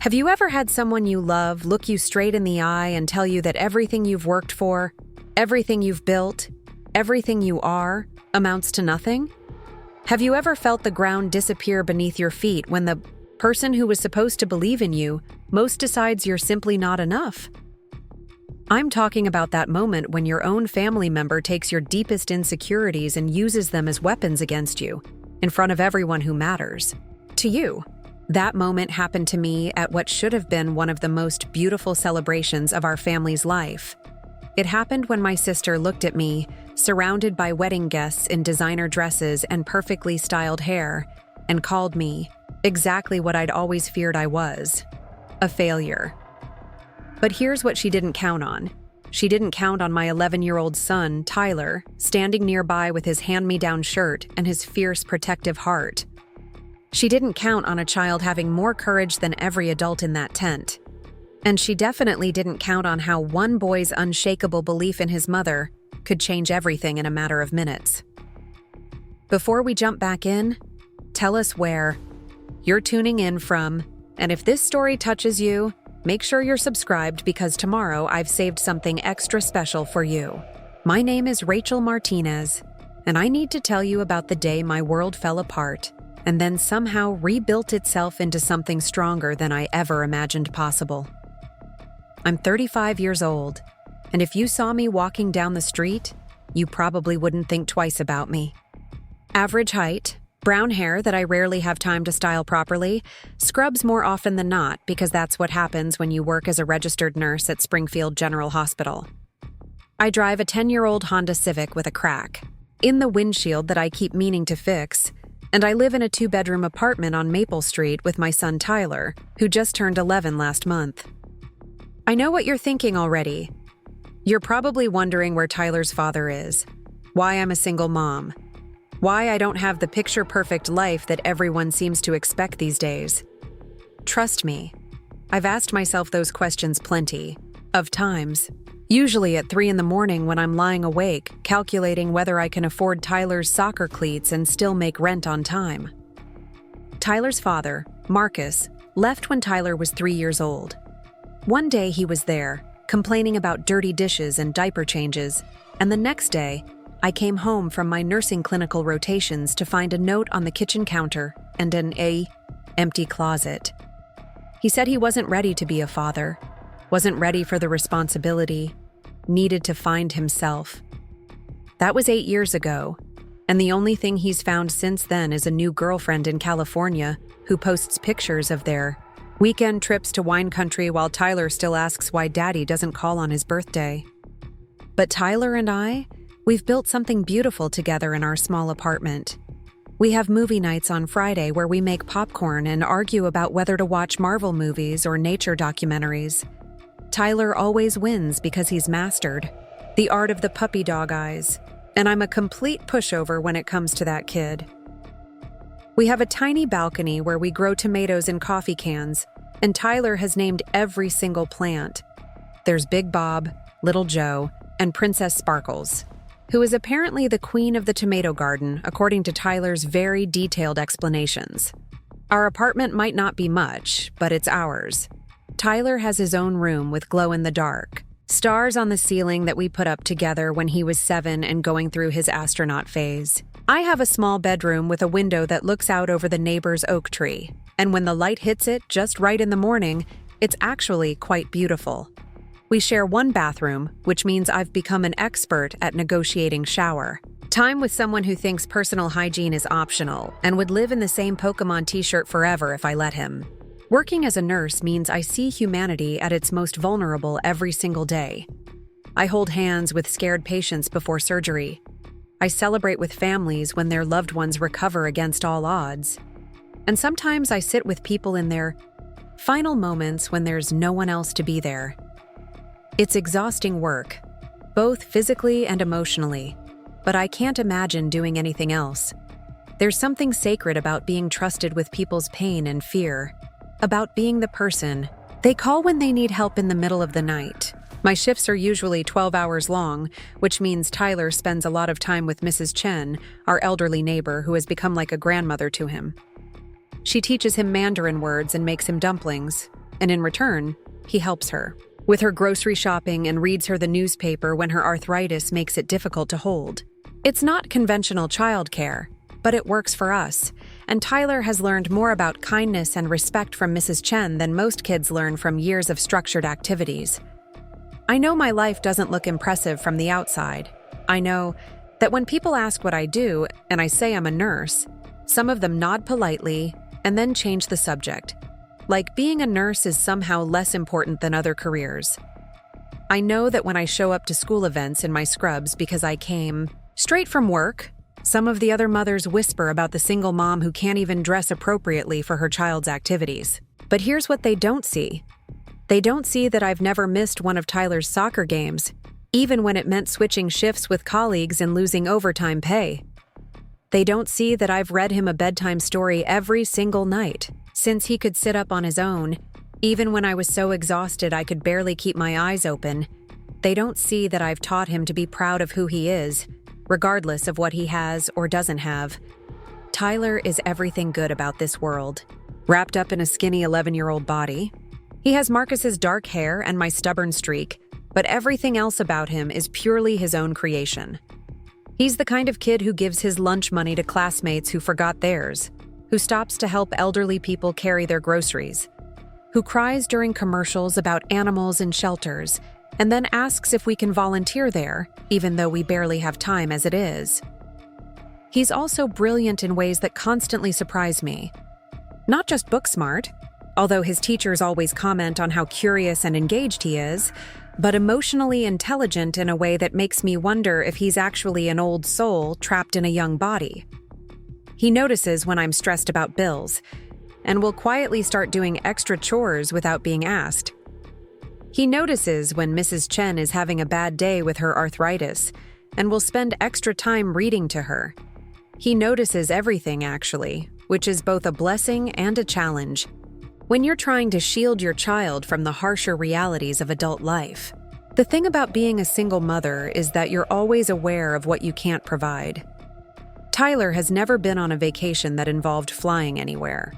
Have you ever had someone you love look you straight in the eye and tell you that everything you've worked for, everything you've built, everything you are, amounts to nothing? Have you ever felt the ground disappear beneath your feet when the person who was supposed to believe in you most decides you're simply not enough? I'm talking about that moment when your own family member takes your deepest insecurities and uses them as weapons against you, in front of everyone who matters. To you. That moment happened to me at what should have been one of the most beautiful celebrations of our family's life. It happened when my sister looked at me, surrounded by wedding guests in designer dresses and perfectly styled hair, and called me exactly what I'd always feared I was: a failure. But here's what she didn't count on. She didn't count on my 11-year-old son, Tyler, standing nearby with his hand-me-down shirt and his fierce, protective heart. She didn't count on a child having more courage than every adult in that tent. And she definitely didn't count on how one boy's unshakable belief in his mother could change everything in a matter of minutes. Before we jump back in, tell us where you're tuning in from, and if this story touches you, make sure you're subscribed because tomorrow I've saved something extra special for you. My name is Rachel Martinez, and I need to tell you about the day my world fell apart and then somehow rebuilt itself into something stronger than I ever imagined possible. I'm 35 years old, and if you saw me walking down the street, you probably wouldn't think twice about me. Average height, brown hair that I rarely have time to style properly, scrubs more often than not because that's what happens when you work as a registered nurse at Springfield General Hospital. I drive a 10-year-old Honda Civic with a crack in the windshield that I keep meaning to fix, and I live in a 2-bedroom apartment on Maple Street with my son Tyler, who just turned 11 last month. I know what you're thinking already. You're probably wondering where Tyler's father is, why I'm a single mom, why I don't have the picture-perfect life that everyone seems to expect these days. Trust me, I've asked myself those questions plenty of times, usually at 3 a.m. when I'm lying awake, calculating whether I can afford Tyler's soccer cleats and still make rent on time. Tyler's father, Marcus, left when Tyler was 3 years old. One day he was there, complaining about dirty dishes and diaper changes, and the next day, I came home from my nursing clinical rotations to find a note on the kitchen counter and an empty closet. He said he wasn't ready to be a father, wasn't ready for the responsibility, needed to find himself. That was 8 years ago, and the only thing he's found since then is a new girlfriend in California who posts pictures of their weekend trips to wine country while Tyler still asks why Daddy doesn't call on his birthday. But Tyler and I, we've built something beautiful together in our small apartment. We have movie nights on Friday where we make popcorn and argue about whether to watch Marvel movies or nature documentaries. Tyler always wins because he's mastered the art of the puppy dog eyes, and I'm a complete pushover when it comes to that kid. We have a tiny balcony where we grow tomatoes in coffee cans, and Tyler has named every single plant. There's Big Bob, Little Joe, and Princess Sparkles, who is apparently the queen of the tomato garden, according to Tyler's very detailed explanations. Our apartment might not be much, but it's ours. Tyler has his own room with glow-in-the-dark stars on the ceiling that we put up together when he was 7 and going through his astronaut phase. I have a small bedroom with a window that looks out over the neighbor's oak tree, and when the light hits it just right in the morning, it's actually quite beautiful. We share one bathroom, which means I've become an expert at negotiating shower time with someone who thinks personal hygiene is optional and would live in the same Pokemon t-shirt forever if I let him. Working as a nurse means I see humanity at its most vulnerable every single day. I hold hands with scared patients before surgery. I celebrate with families when their loved ones recover against all odds. And sometimes I sit with people in their final moments when there's no one else to be there. It's exhausting work, both physically and emotionally, but I can't imagine doing anything else. There's something sacred about being trusted with people's pain and fear, about being the person they call when they need help in the middle of the night. My shifts are usually 12 hours long, which means Tyler spends a lot of time with Mrs. Chen, our elderly neighbor who has become like a grandmother to him. She teaches him Mandarin words and makes him dumplings. and in return, he helps her with her grocery shopping and reads her the newspaper when her arthritis makes it difficult to hold. It's not conventional childcare, but it works for us, and Tyler has learned more about kindness and respect from Mrs. Chen than most kids learn from years of structured activities. I know my life doesn't look impressive from the outside. I know that when people ask what I do and I say I'm a nurse, some of them nod politely and then change the subject, like being a nurse is somehow less important than other careers. I know that when I show up to school events in my scrubs because I came straight from work, some of the other mothers whisper about the single mom who can't even dress appropriately for her child's activities. But here's what they don't see. They don't see that I've never missed one of Tyler's soccer games, even when it meant switching shifts with colleagues and losing overtime pay. They don't see that I've read him a bedtime story every single night, since he could sit up on his own, even when I was so exhausted I could barely keep my eyes open. They don't see that I've taught him to be proud of who he is, regardless of what he has or doesn't have. Tyler is everything good about this world. Wrapped up in a skinny 11-year-old body, he has Marcus's dark hair and my stubborn streak, but everything else about him is purely his own creation. He's the kind of kid who gives his lunch money to classmates who forgot theirs, who stops to help elderly people carry their groceries, who cries during commercials about animals in shelters, and then asks if we can volunteer there, even though we barely have time as it is. He's also brilliant in ways that constantly surprise me. Not just book smart, although his teachers always comment on how curious and engaged he is, but emotionally intelligent in a way that makes me wonder if he's actually an old soul trapped in a young body. He notices when I'm stressed about bills, and will quietly start doing extra chores without being asked. He notices when Mrs. Chen is having a bad day with her arthritis, and will spend extra time reading to her. He notices everything, actually, which is both a blessing and a challenge when you're trying to shield your child from the harsher realities of adult life. The thing about being a single mother is that you're always aware of what you can't provide. Tyler has never been on a vacation that involved flying anywhere.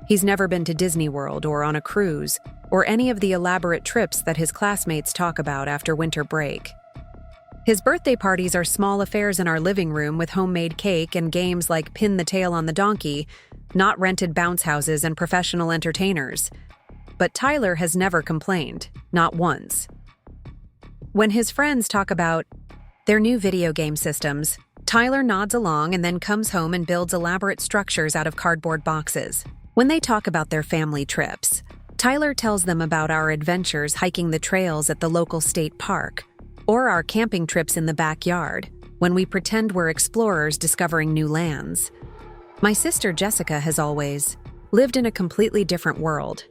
He's never been to Disney World or on a cruise, or any of the elaborate trips that his classmates talk about after winter break. His birthday parties are small affairs in our living room with homemade cake and games like Pin the Tail on the Donkey, not rented bounce houses and professional entertainers. But Tyler has never complained, not once. When his friends talk about their new video game systems, Tyler nods along and then comes home and builds elaborate structures out of cardboard boxes. When they talk about their family trips, Tyler tells them about our adventures hiking the trails at the local state park, or our camping trips in the backyard, when we pretend we're explorers discovering new lands. My sister Jessica has always lived in a completely different world.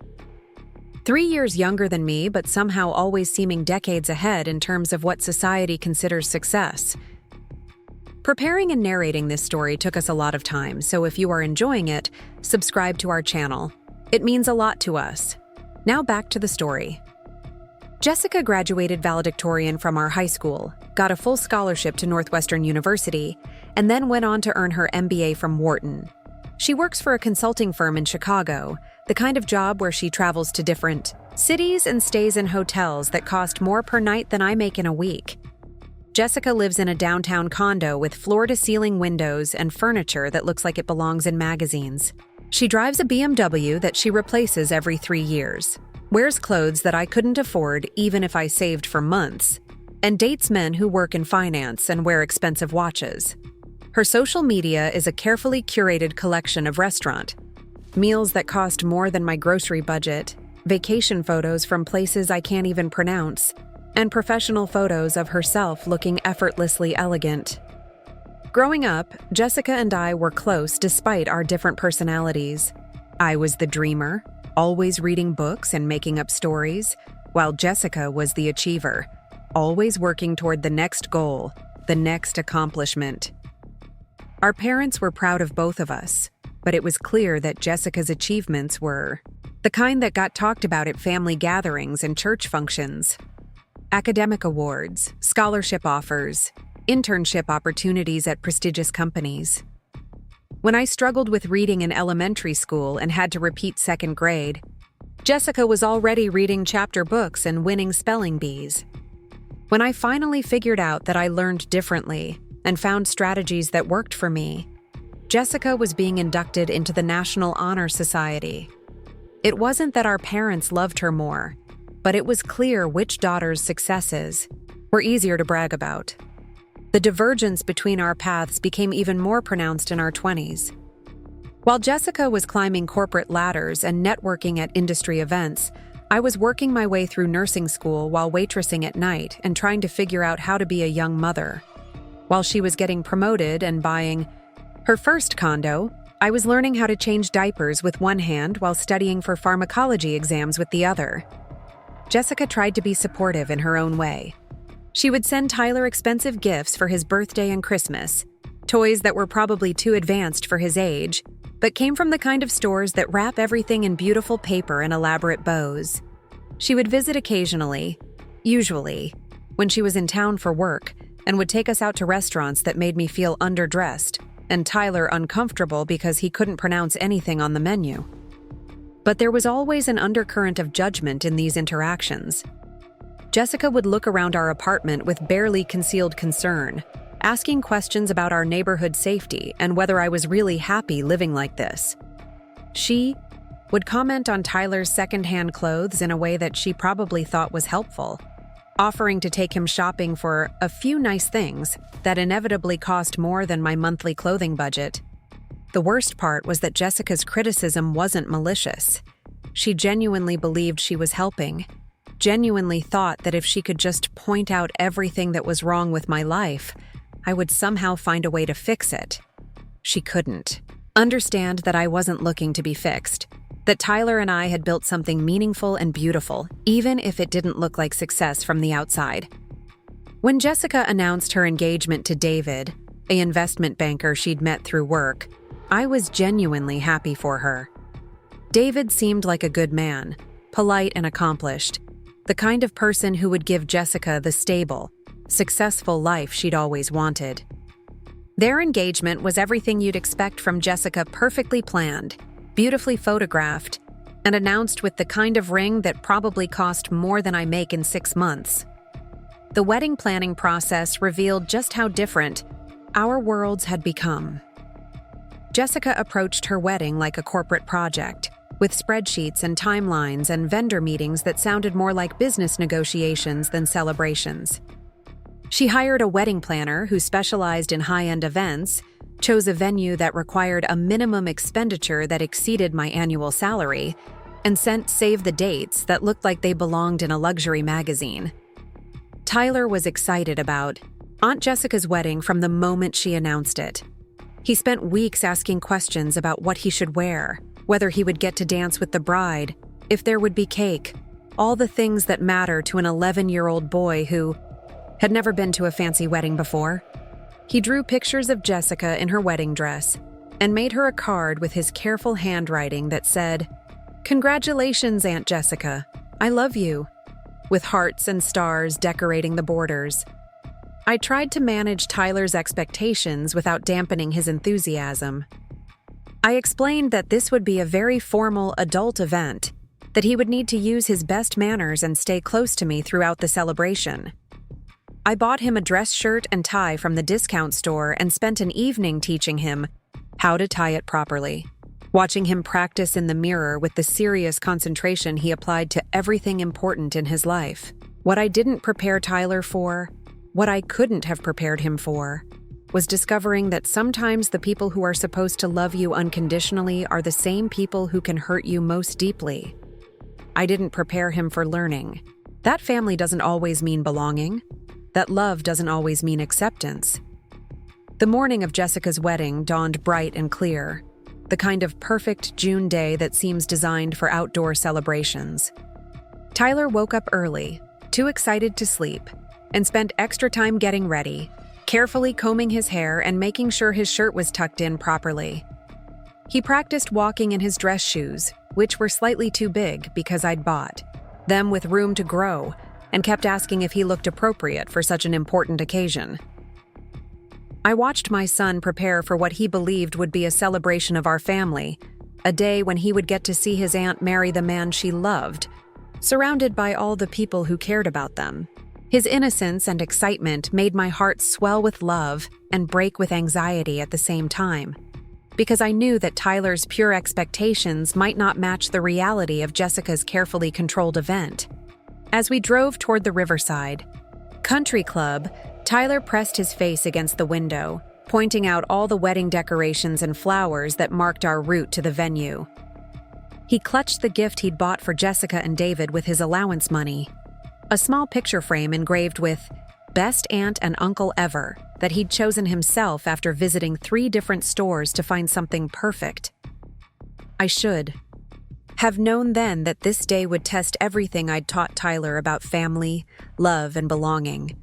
3 years younger than me, but somehow always seeming decades ahead in terms of what society considers success. Preparing and narrating this story took us a lot of time, so if you are enjoying it, subscribe to our channel. It means a lot to us. Now back to the story. Jessica graduated valedictorian from our high school, got a full scholarship to Northwestern University, and then went on to earn her MBA from Wharton. She works for a consulting firm in Chicago, the kind of job where she travels to different cities and stays in hotels that cost more per night than I make in a week. Jessica lives in a downtown condo with floor-to-ceiling windows and furniture that looks like it belongs in magazines. She drives a BMW that she replaces every 3 years, wears clothes that I couldn't afford even if I saved for months, and dates men who work in finance and wear expensive watches. Her social media is a carefully curated collection of restaurant meals that cost more than my grocery budget, vacation photos from places I can't even pronounce, and professional photos of herself looking effortlessly elegant. Growing up, Jessica and I were close despite our different personalities. I was the dreamer, always reading books and making up stories, while Jessica was the achiever, always working toward the next goal, the next accomplishment. Our parents were proud of both of us, but it was clear that Jessica's achievements were the kind that got talked about at family gatherings and church functions. Academic awards, scholarship offers, internship opportunities at prestigious companies. When I struggled with reading in elementary school and had to repeat second grade, Jessica was already reading chapter books and winning spelling bees. When I finally figured out that I learned differently and found strategies that worked for me, Jessica was being inducted into the National Honor Society. It wasn't that our parents loved her more, but it was clear which daughter's successes were easier to brag about. The divergence between our paths became even more pronounced in our 20s. While Jessica was climbing corporate ladders and networking at industry events, I was working my way through nursing school while waitressing at night and trying to figure out how to be a young mother. While she was getting promoted and buying her first condo, I was learning how to change diapers with one hand while studying for pharmacology exams with the other. Jessica tried to be supportive in her own way. She would send Tyler expensive gifts for his birthday and Christmas, toys that were probably too advanced for his age, but came from the kind of stores that wrap everything in beautiful paper and elaborate bows. She would visit occasionally, usually, when she was in town for work, and would take us out to restaurants that made me feel underdressed and Tyler uncomfortable because he couldn't pronounce anything on the menu. But there was always an undercurrent of judgment in these interactions. Jessica would look around our apartment with barely concealed concern, asking questions about our neighborhood safety and whether I was really happy living like this. She would comment on Tyler's secondhand clothes in a way that she probably thought was helpful, offering to take him shopping for a few nice things that inevitably cost more than my monthly clothing budget. The worst part was that Jessica's criticism wasn't malicious. She genuinely believed she was helping, genuinely thought that if she could just point out everything that was wrong with my life, I would somehow find a way to fix it. She couldn't. Understand that I wasn't looking to be fixed, that Tyler and I had built something meaningful and beautiful, even if it didn't look like success from the outside. When Jessica announced her engagement to David, an investment banker she'd met through work, I was genuinely happy for her. David seemed like a good man, polite and accomplished, the kind of person who would give Jessica the stable, successful life she'd always wanted. Their engagement was everything you'd expect from Jessica, perfectly planned, beautifully photographed, and announced with the kind of ring that probably cost more than I make in 6 months. The wedding planning process revealed just how different our worlds had become. Jessica approached her wedding like a corporate project, with spreadsheets and timelines and vendor meetings that sounded more like business negotiations than celebrations. She hired a wedding planner who specialized in high-end events, chose a venue that required a minimum expenditure that exceeded my annual salary, and sent save the dates that looked like they belonged in a luxury magazine. Tyler was excited about Aunt Jessica's wedding from the moment she announced it. He spent weeks asking questions about what he should wear, whether he would get to dance with the bride, if there would be cake, all the things that matter to an 11-year-old boy who had never been to a fancy wedding before. He drew pictures of Jessica in her wedding dress and made her a card with his careful handwriting that said, "Congratulations, Aunt Jessica. I love you," with hearts and stars decorating the borders. I tried to manage Tyler's expectations without dampening his enthusiasm. I explained that this would be a very formal adult event, that he would need to use his best manners and stay close to me throughout the celebration. I bought him a dress shirt and tie from the discount store and spent an evening teaching him how to tie it properly, watching him practice in the mirror with the serious concentration he applied to everything important in his life. What I didn't prepare Tyler for, what I couldn't have prepared him for, was discovering that sometimes the people who are supposed to love you unconditionally are the same people who can hurt you most deeply. I didn't prepare him for learning. That family doesn't always mean belonging. That love doesn't always mean acceptance. The morning of Jessica's wedding dawned bright and clear, the kind of perfect June day that seems designed for outdoor celebrations. Tyler woke up early, too excited to sleep, and spent extra time getting ready, carefully combing his hair and making sure his shirt was tucked in properly. He practiced walking in his dress shoes, which were slightly too big because I'd bought them with room to grow, and kept asking if he looked appropriate for such an important occasion. I watched my son prepare for what he believed would be a celebration of our family, a day when he would get to see his aunt marry the man she loved, surrounded by all the people who cared about them. His innocence and excitement made my heart swell with love and break with anxiety at the same time, because I knew that Tyler's pure expectations might not match the reality of Jessica's carefully controlled event. As we drove toward the Riverside Country Club, Tyler pressed his face against the window, pointing out all the wedding decorations and flowers that marked our route to the venue. He clutched the gift he'd bought for Jessica and David with his allowance money, a small picture frame engraved with "Best Aunt and Uncle Ever" that he'd chosen himself after visiting 3 different stores to find something perfect. I should have known then that this day would test everything I'd taught Tyler about family, love, and belonging.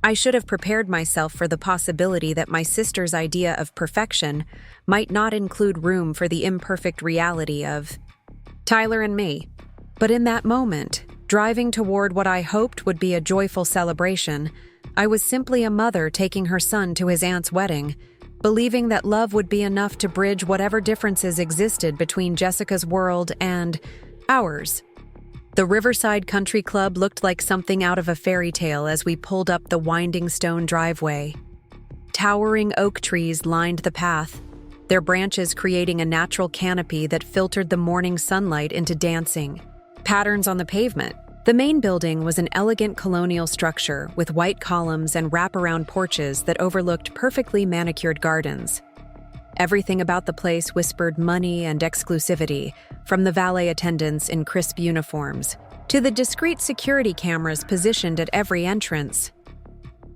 I should have prepared myself for the possibility that my sister's idea of perfection might not include room for the imperfect reality of Tyler and me. But in that moment, driving toward what I hoped would be a joyful celebration, I was simply a mother taking her son to his aunt's wedding, believing that love would be enough to bridge whatever differences existed between Jessica's world and ours. The Riverside Country Club looked like something out of a fairy tale as we pulled up the winding stone driveway. Towering oak trees lined the path, their branches creating a natural canopy that filtered the morning sunlight into dancing patterns on the pavement. The main building was an elegant colonial structure with white columns and wraparound porches that overlooked perfectly manicured gardens. Everything about the place whispered money and exclusivity, from the valet attendants in crisp uniforms to the discreet security cameras positioned at every entrance.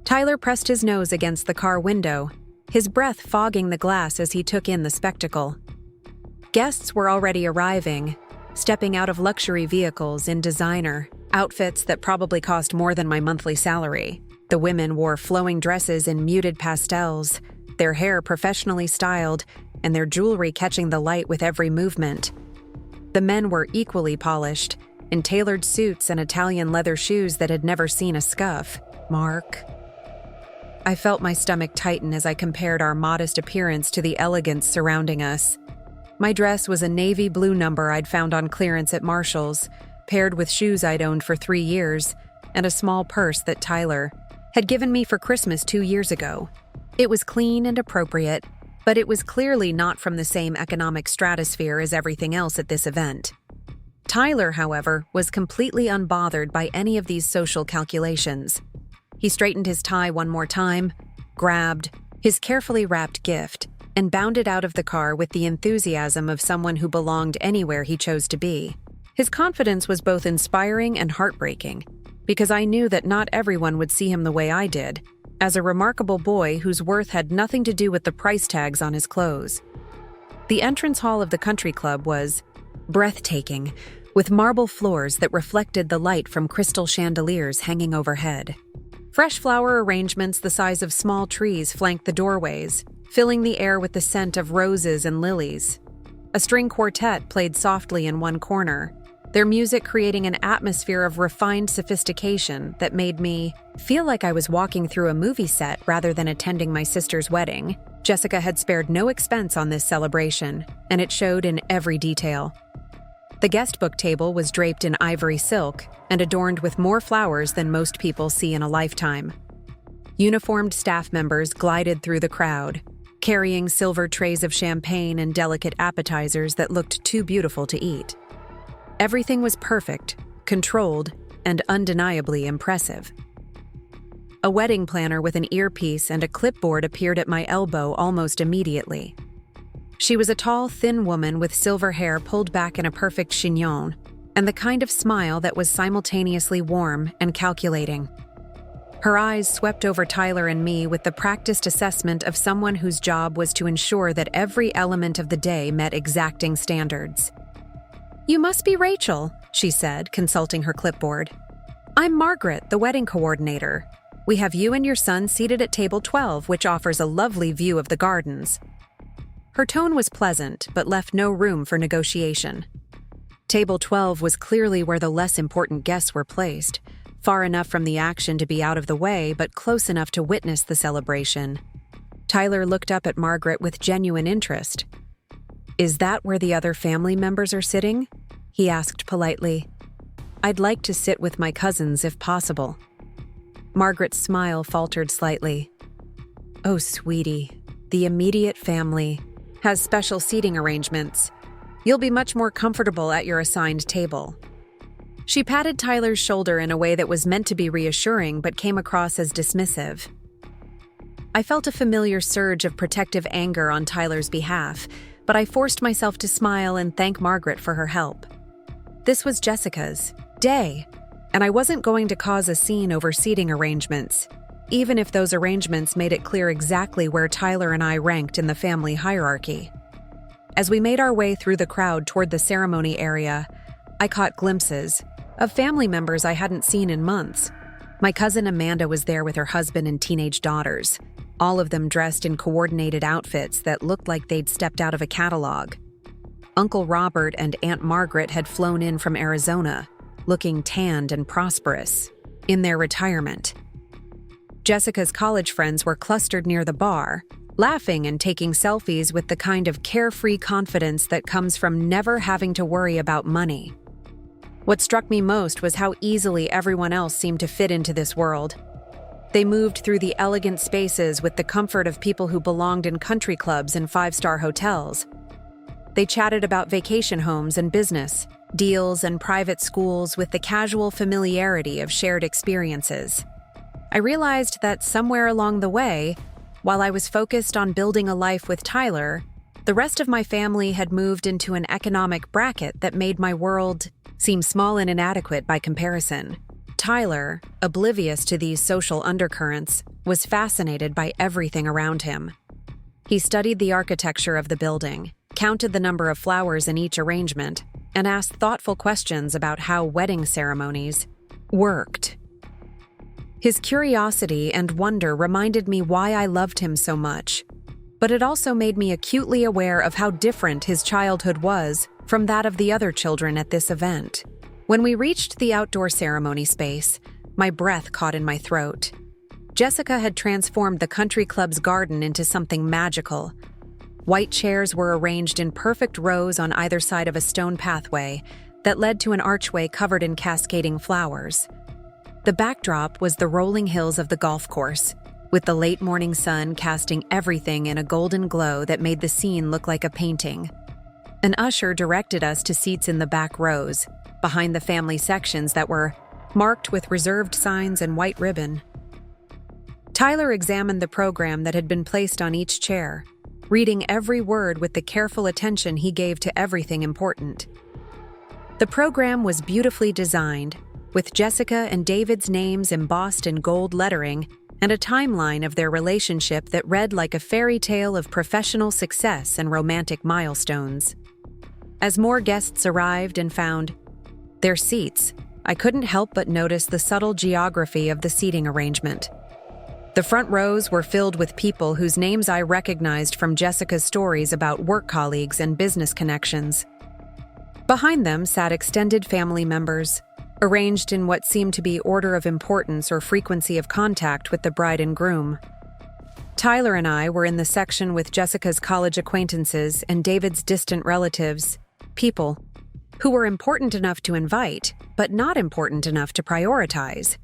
Tyler pressed his nose against the car window, his breath fogging the glass as he took in the spectacle. Guests were already arriving, stepping out of luxury vehicles in designer outfits that probably cost more than my monthly salary. The women wore flowing dresses in muted pastels, their hair professionally styled, and their jewelry catching the light with every movement. The men were equally polished, in tailored suits and Italian leather shoes that had never seen a scuff. Mark. I felt my stomach tighten as I compared our modest appearance to the elegance surrounding us. My dress was a navy blue number I'd found on clearance at Marshall's, paired with shoes I'd owned for 3 years, and a small purse that Tyler had given me for Christmas 2 years ago. It was clean and appropriate, but it was clearly not from the same economic stratosphere as everything else at this event. Tyler, however, was completely unbothered by any of these social calculations. He straightened his tie one more time, grabbed his carefully wrapped gift, and bounded out of the car with the enthusiasm of someone who belonged anywhere he chose to be. His confidence was both inspiring and heartbreaking, because I knew that not everyone would see him the way I did, as a remarkable boy whose worth had nothing to do with the price tags on his clothes. The entrance hall of the country club was breathtaking, with marble floors that reflected the light from crystal chandeliers hanging overhead. Fresh flower arrangements the size of small trees flanked the doorways, filling the air with the scent of roses and lilies. A string quartet played softly in one corner, their music creating an atmosphere of refined sophistication that made me feel like I was walking through a movie set rather than attending my sister's wedding. Jessica had spared no expense on this celebration, and it showed in every detail. The guest book table was draped in ivory silk and adorned with more flowers than most people see in a lifetime. Uniformed staff members glided through the crowd, carrying silver trays of champagne and delicate appetizers that looked too beautiful to eat. Everything was perfect, controlled, and undeniably impressive. A wedding planner with an earpiece and a clipboard appeared at my elbow almost immediately. She was a tall, thin woman with silver hair pulled back in a perfect chignon, and the kind of smile that was simultaneously warm and calculating. Her eyes swept over Tyler and me with the practiced assessment of someone whose job was to ensure that every element of the day met exacting standards. "You must be Rachel," she said, consulting her clipboard. "I'm Margaret, the wedding coordinator. We have you and your son seated at table 12, which offers a lovely view of the gardens." Her tone was pleasant, but left no room for negotiation. Table 12 was clearly where the less important guests were placed, far enough from the action to be out of the way, but close enough to witness the celebration. Tyler looked up at Margaret with genuine interest. "Is that where the other family members are sitting?" he asked politely. "I'd like to sit with my cousins if possible." Margaret's smile faltered slightly. "Oh, sweetie, the immediate family has special seating arrangements. You'll be much more comfortable at your assigned table." She patted Tyler's shoulder in a way that was meant to be reassuring but came across as dismissive. I felt a familiar surge of protective anger on Tyler's behalf, but I forced myself to smile and thank Margaret for her help. This was Jessica's day, and I wasn't going to cause a scene over seating arrangements, even if those arrangements made it clear exactly where Tyler and I ranked in the family hierarchy. As we made our way through the crowd toward the ceremony area, I caught glimpses of family members I hadn't seen in months. My cousin Amanda was there with her husband and teenage daughters, all of them dressed in coordinated outfits that looked like they'd stepped out of a catalog. Uncle Robert and Aunt Margaret had flown in from Arizona, looking tanned and prosperous, in their retirement. Jessica's college friends were clustered near the bar, laughing and taking selfies with the kind of carefree confidence that comes from never having to worry about money. What struck me most was how easily everyone else seemed to fit into this world. They moved through the elegant spaces with the comfort of people who belonged in country clubs and five-star hotels. They chatted about vacation homes and business, deals and private schools with the casual familiarity of shared experiences. I realized that somewhere along the way, while I was focused on building a life with Tyler, the rest of my family had moved into an economic bracket that made my world seem small and inadequate by comparison. Tyler, oblivious to these social undercurrents, was fascinated by everything around him. He studied the architecture of the building, counted the number of flowers in each arrangement, and asked thoughtful questions about how wedding ceremonies worked. His curiosity and wonder reminded me why I loved him so much, but it also made me acutely aware of how different his childhood was from that of the other children at this event. When we reached the outdoor ceremony space, my breath caught in my throat. Jessica had transformed the country club's garden into something magical. White chairs were arranged in perfect rows on either side of a stone pathway that led to an archway covered in cascading flowers. The backdrop was the rolling hills of the golf course, with the late morning sun casting everything in a golden glow that made the scene look like a painting. An usher directed us to seats in the back rows, behind the family sections that were marked with reserved signs and white ribbon. Tyler examined the program that had been placed on each chair, reading every word with the careful attention he gave to everything important. The program was beautifully designed, with Jessica and David's names embossed in gold lettering and a timeline of their relationship that read like a fairy tale of professional success and romantic milestones. As more guests arrived and found their seats, I couldn't help but notice the subtle geography of the seating arrangement. The front rows were filled with people whose names I recognized from Jessica's stories about work colleagues and business connections. Behind them sat extended family members, arranged in what seemed to be order of importance or frequency of contact with the bride and groom. Tyler and I were in the section with Jessica's college acquaintances and David's distant relatives, people who were important enough to invite, but not important enough to prioritize.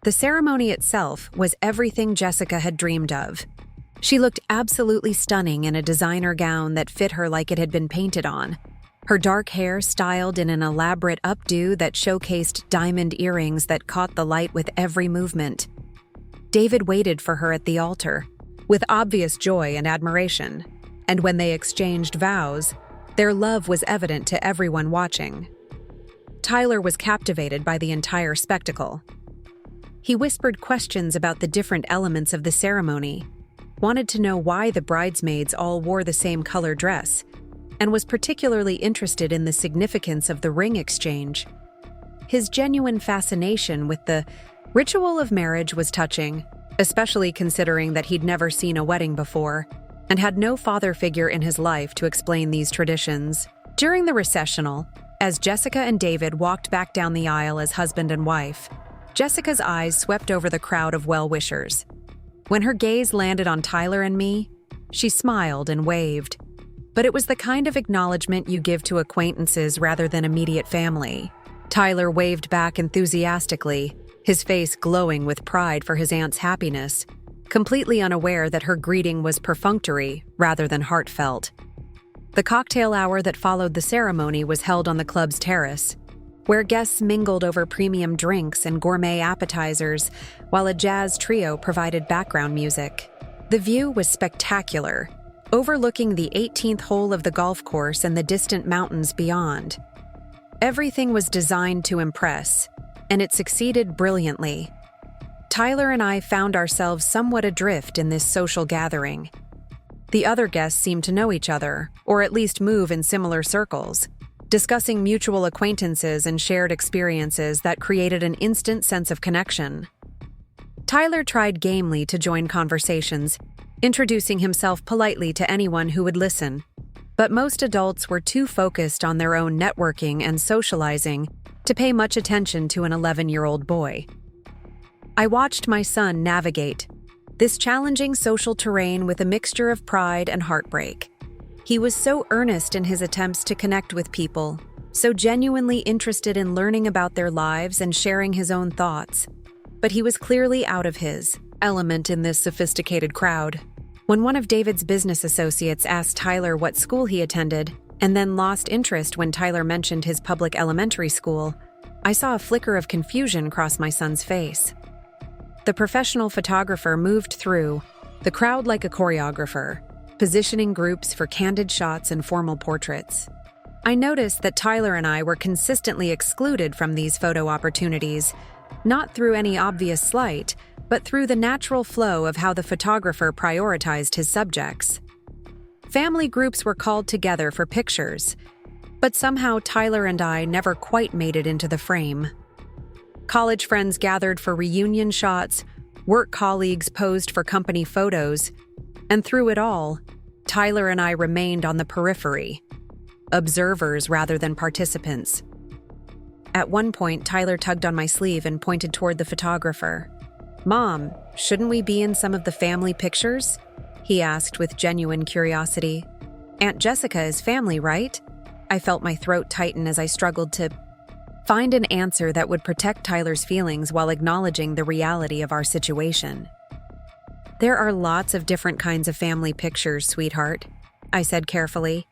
The ceremony itself was everything Jessica had dreamed of. She looked absolutely stunning in a designer gown that fit her like it had been painted on, her dark hair styled in an elaborate updo that showcased diamond earrings that caught the light with every movement. David waited for her at the altar, with obvious joy and admiration, and when they exchanged vows, their love was evident to everyone watching. Tyler was captivated by the entire spectacle. He whispered questions about the different elements of the ceremony, wanted to know why the bridesmaids all wore the same color dress, and was particularly interested in the significance of the ring exchange. His genuine fascination with the ritual of marriage was touching, especially considering that he'd never seen a wedding before and had no father figure in his life to explain these traditions. During the recessional, as Jessica and David walked back down the aisle as husband and wife, Jessica's eyes swept over the crowd of well-wishers. When her gaze landed on Tyler and me, she smiled and waved, but it was the kind of acknowledgement you give to acquaintances rather than immediate family. Tyler waved back enthusiastically, his face glowing with pride for his aunt's happiness, completely unaware that her greeting was perfunctory rather than heartfelt. The cocktail hour that followed the ceremony was held on the club's terrace, where guests mingled over premium drinks and gourmet appetizers, while a jazz trio provided background music. The view was spectacular, overlooking the 18th hole of the golf course and the distant mountains beyond. Everything was designed to impress, and it succeeded brilliantly. Tyler and I found ourselves somewhat adrift in this social gathering. The other guests seemed to know each other, or at least move in similar circles, discussing mutual acquaintances and shared experiences that created an instant sense of connection. Tyler tried gamely to join conversations, introducing himself politely to anyone who would listen, but most adults were too focused on their own networking and socializing to pay much attention to an 11-year-old boy. I watched my son navigate this challenging social terrain with a mixture of pride and heartbreak. He was so earnest in his attempts to connect with people, so genuinely interested in learning about their lives and sharing his own thoughts. But he was clearly out of his element in this sophisticated crowd. When one of David's business associates asked Tyler what school he attended, and then lost interest when Tyler mentioned his public elementary school, I saw a flicker of confusion cross my son's face. The professional photographer moved through the crowd like a choreographer, positioning groups for candid shots and formal portraits. I noticed that Tyler and I were consistently excluded from these photo opportunities, not through any obvious slight, but through the natural flow of how the photographer prioritized his subjects. Family groups were called together for pictures, but somehow Tyler and I never quite made it into the frame. College friends gathered for reunion shots, work colleagues posed for company photos, and through it all, Tyler and I remained on the periphery, observers rather than participants. At one point, Tyler tugged on my sleeve and pointed toward the photographer. "Mom, shouldn't we be in some of the family pictures?" he asked with genuine curiosity. "Aunt Jessica is family, right?" I felt my throat tighten as I struggled to find an answer that would protect Tyler's feelings while acknowledging the reality of our situation. "There are lots of different kinds of family pictures, sweetheart," I said carefully.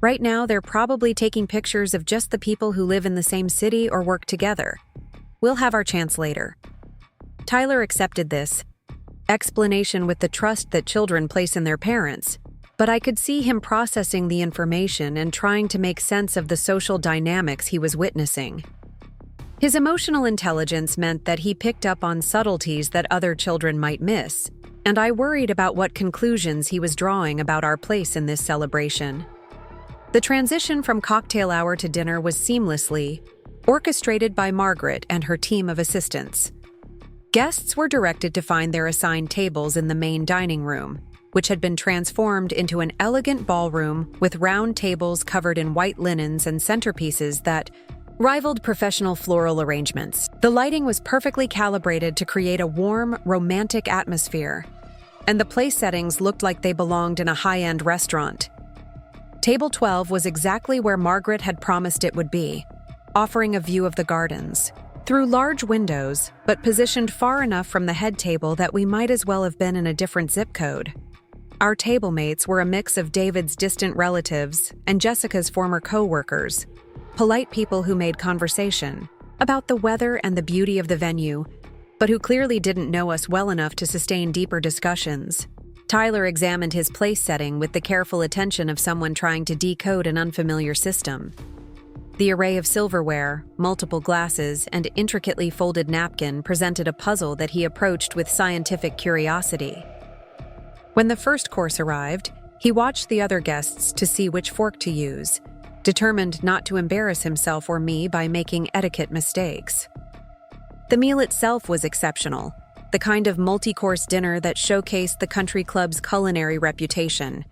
"Right now, they're probably taking pictures of just the people who live in the same city or work together. We'll have our chance later." Tyler accepted this explanation with the trust that children place in their parents, but I could see him processing the information and trying to make sense of the social dynamics he was witnessing. His emotional intelligence meant that he picked up on subtleties that other children might miss, and I worried about what conclusions he was drawing about our place in this celebration. The transition from cocktail hour to dinner was seamlessly orchestrated by Margaret and her team of assistants. Guests were directed to find their assigned tables in the main dining room, which had been transformed into an elegant ballroom with round tables covered in white linens and centerpieces that rivaled professional floral arrangements. The lighting was perfectly calibrated to create a warm, romantic atmosphere, and the place settings looked like they belonged in a high-end restaurant. Table 12 was exactly where Margaret had promised it would be, offering a view of the gardens. Through large windows, but positioned far enough from the head table that we might as well have been in a different zip code. Our table mates were a mix of David's distant relatives and Jessica's former co-workers, polite people who made conversation about the weather and the beauty of the venue, but who clearly didn't know us well enough to sustain deeper discussions. Tyler examined his place setting with the careful attention of someone trying to decode an unfamiliar system. The array of silverware, multiple glasses, and intricately folded napkin presented a puzzle that he approached with scientific curiosity. When the first course arrived, he watched the other guests to see which fork to use, determined not to embarrass himself or me by making etiquette mistakes. The meal itself was exceptional, the kind of multi-course dinner that showcased the country club's culinary reputation.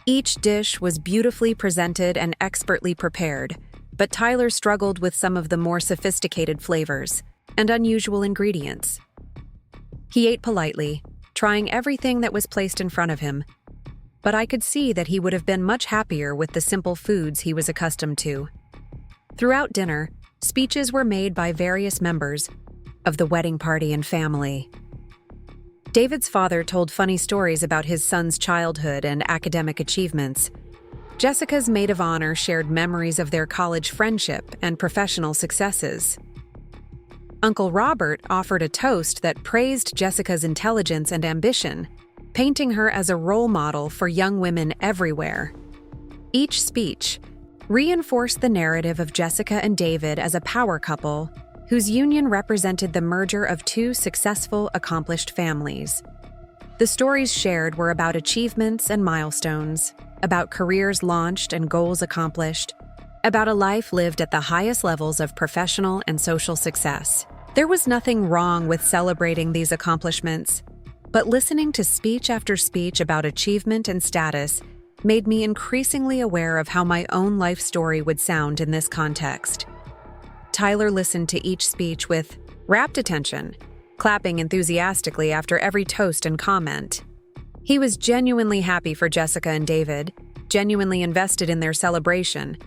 Each dish was beautifully presented and expertly prepared, but Tyler struggled with some of the more sophisticated flavors and unusual ingredients. He ate politely, trying everything that was placed in front of him, but I could see that he would have been much happier with the simple foods he was accustomed to. Throughout dinner, speeches were made by various members of the wedding party and family. David's father told funny stories about his son's childhood and academic achievements. Jessica's maid of honor shared memories of their college friendship and professional successes. Uncle Robert offered a toast that praised Jessica's intelligence and ambition, painting her as a role model for young women everywhere. Each speech reinforced the narrative of Jessica and David as a power couple whose union represented the merger of two successful, accomplished families. The stories shared were about achievements and milestones, about careers launched and goals accomplished, about a life lived at the highest levels of professional and social success. There was nothing wrong with celebrating these accomplishments, but listening to speech after speech about achievement and status made me increasingly aware of how my own life story would sound in this context. Tyler listened to each speech with rapt attention, clapping enthusiastically after every toast and comment. He was genuinely happy for Jessica and David, genuinely invested in their celebration,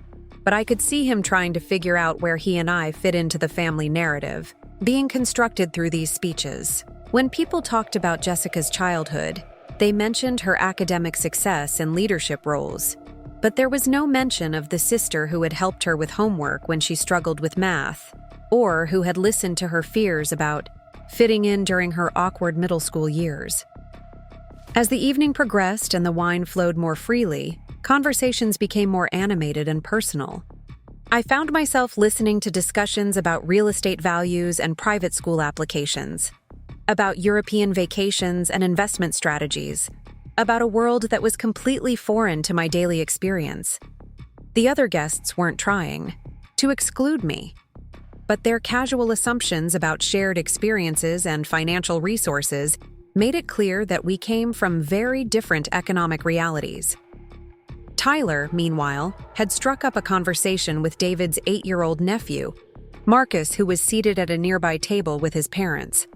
but I could see him trying to figure out where he and I fit into the family narrative, being constructed through these speeches. When people talked about Jessica's childhood, they mentioned her academic success and leadership roles, but there was no mention of the sister who had helped her with homework when she struggled with math, or who had listened to her fears about fitting in during her awkward middle school years. As the evening progressed and the wine flowed more freely, conversations became more animated and personal. I found myself listening to discussions about real estate values and private school applications, about European vacations and investment strategies, about a world that was completely foreign to my daily experience. The other guests weren't trying to exclude me, but their casual assumptions about shared experiences and financial resources made it clear that we came from very different economic realities. Tyler, meanwhile, had struck up a conversation with David's 8-year-old nephew, Marcus, who was seated at a nearby table with his parents.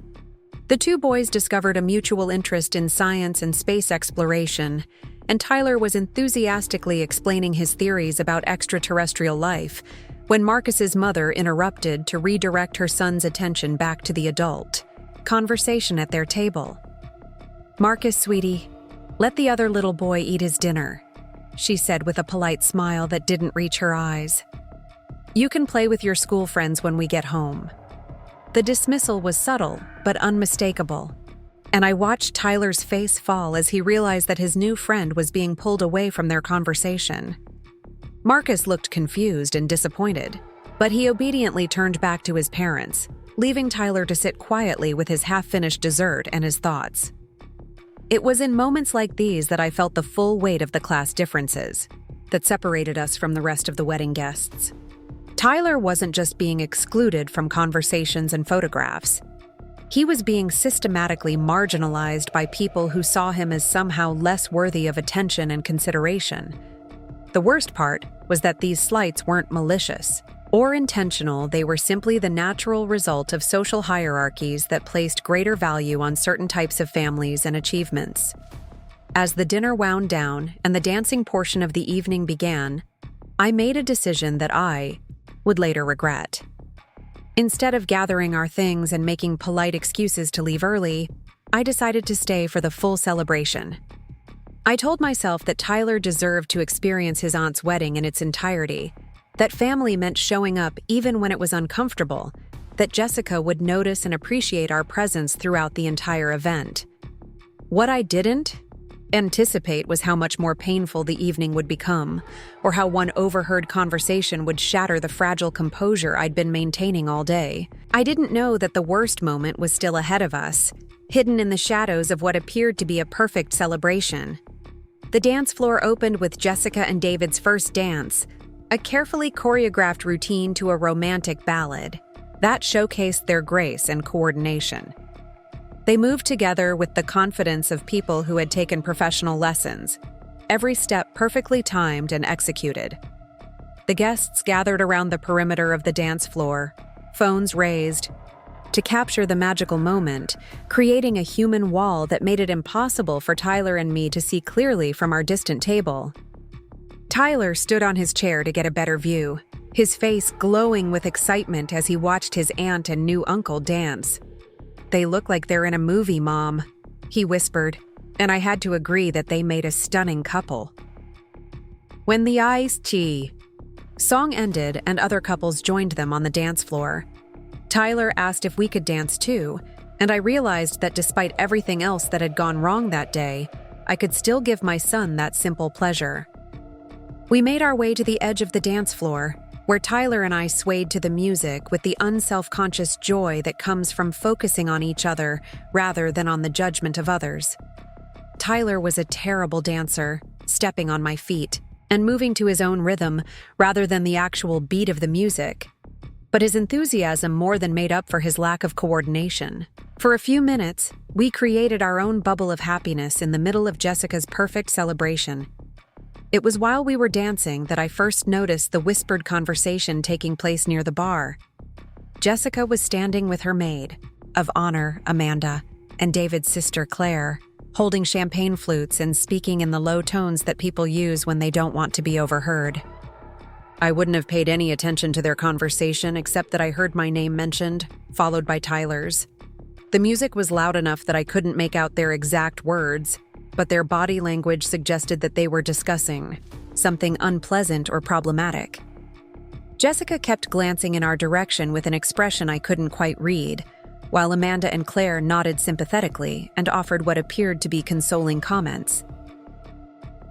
The two boys discovered a mutual interest in science and space exploration, and Tyler was enthusiastically explaining his theories about extraterrestrial life when Marcus's mother interrupted to redirect her son's attention back to the adult conversation at their table. "Marcus, sweetie, let the other little boy eat his dinner," she said with a polite smile that didn't reach her eyes. "You can play with your school friends when we get home." The dismissal was subtle but unmistakable, and I watched Tyler's face fall as he realized that his new friend was being pulled away from their conversation. Marcus looked confused and disappointed, but he obediently turned back to his parents, leaving Tyler to sit quietly with his half-finished dessert and his thoughts. It was in moments like these that I felt the full weight of the class differences that separated us from the rest of the wedding guests. Tyler wasn't just being excluded from conversations and photographs. He was being systematically marginalized by people who saw him as somehow less worthy of attention and consideration. The worst part was that these slights weren't malicious or intentional. They were simply the natural result of social hierarchies that placed greater value on certain types of families and achievements. As the dinner wound down and the dancing portion of the evening began, I made a decision that I would later regret. Instead of gathering our things and making polite excuses to leave early, I decided to stay for the full celebration. I told myself that Tyler deserved to experience his aunt's wedding in its entirety, that family meant showing up even when it was uncomfortable, that Jessica would notice and appreciate our presence throughout the entire event. What I didn't anticipate was how much more painful the evening would become, or how one overheard conversation would shatter the fragile composure I'd been maintaining all day. I didn't know that the worst moment was still ahead of us, hidden in the shadows of what appeared to be a perfect celebration. The dance floor opened with Jessica and David's first dance, a carefully choreographed routine to a romantic ballad that showcased their grace and coordination. They moved together with the confidence of people who had taken professional lessons, every step perfectly timed and executed. The guests gathered around the perimeter of the dance floor, phones raised, to capture the magical moment, creating a human wall that made it impossible for Tyler and me to see clearly from our distant table. Tyler stood on his chair to get a better view, his face glowing with excitement as he watched his aunt and new uncle dance. "They look like they're in a movie, Mom," he whispered, and I had to agree that they made a stunning couple. When the iced tea song ended and other couples joined them on the dance floor, Tyler asked if we could dance too, and I realized that despite everything else that had gone wrong that day, I could still give my son that simple pleasure. We made our way to the edge of the dance floor, where Tyler and I swayed to the music with the unself-conscious joy that comes from focusing on each other rather than on the judgment of others. Tyler was a terrible dancer, stepping on my feet and moving to his own rhythm rather than the actual beat of the music. But his enthusiasm more than made up for his lack of coordination. For a few minutes, we created our own bubble of happiness in the middle of Jessica's perfect celebration. It was while we were dancing that I first noticed the whispered conversation taking place near the bar. Jessica was standing with her maid of honor, Amanda, and David's sister, Claire, holding champagne flutes and speaking in the low tones that people use when they don't want to be overheard. I wouldn't have paid any attention to their conversation except that I heard my name mentioned, followed by Tyler's. The music was loud enough that I couldn't make out their exact words, but their body language suggested that they were discussing something unpleasant or problematic. Jessica kept glancing in our direction with an expression I couldn't quite read, while Amanda and Claire nodded sympathetically and offered what appeared to be consoling comments.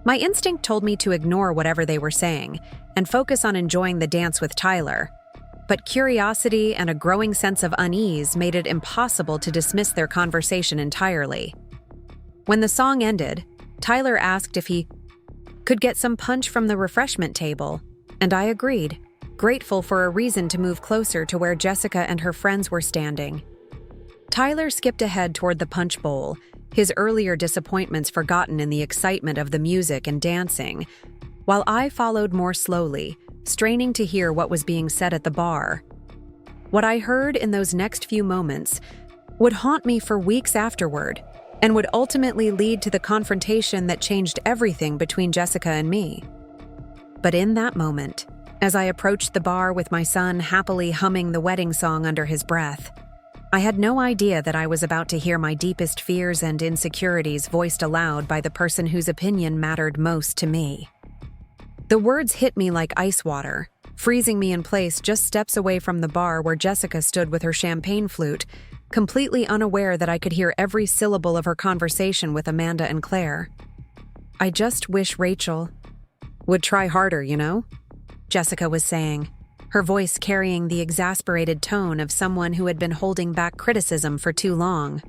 My instinct told me to ignore whatever they were saying and focus on enjoying the dance with Tyler, but curiosity and a growing sense of unease made it impossible to dismiss their conversation entirely. When the song ended, Tyler asked if he could get some punch from the refreshment table, and I agreed, grateful for a reason to move closer to where Jessica and her friends were standing. Tyler skipped ahead toward the punch bowl, his earlier disappointments forgotten in the excitement of the music and dancing, while I followed more slowly, straining to hear what was being said at the bar. What I heard in those next few moments would haunt me for weeks afterward, and would ultimately lead to the confrontation that changed everything between Jessica and me. But in that moment, as I approached the bar with my son happily humming the wedding song under his breath, I had no idea that I was about to hear my deepest fears and insecurities voiced aloud by the person whose opinion mattered most to me. The words hit me like ice water, freezing me in place just steps away from the bar where Jessica stood with her champagne flute, completely unaware that I could hear every syllable of her conversation with Amanda and Claire. "I just wish Rachel would try harder, you know?" Jessica was saying, her voice carrying the exasperated tone of someone who had been holding back criticism for too long.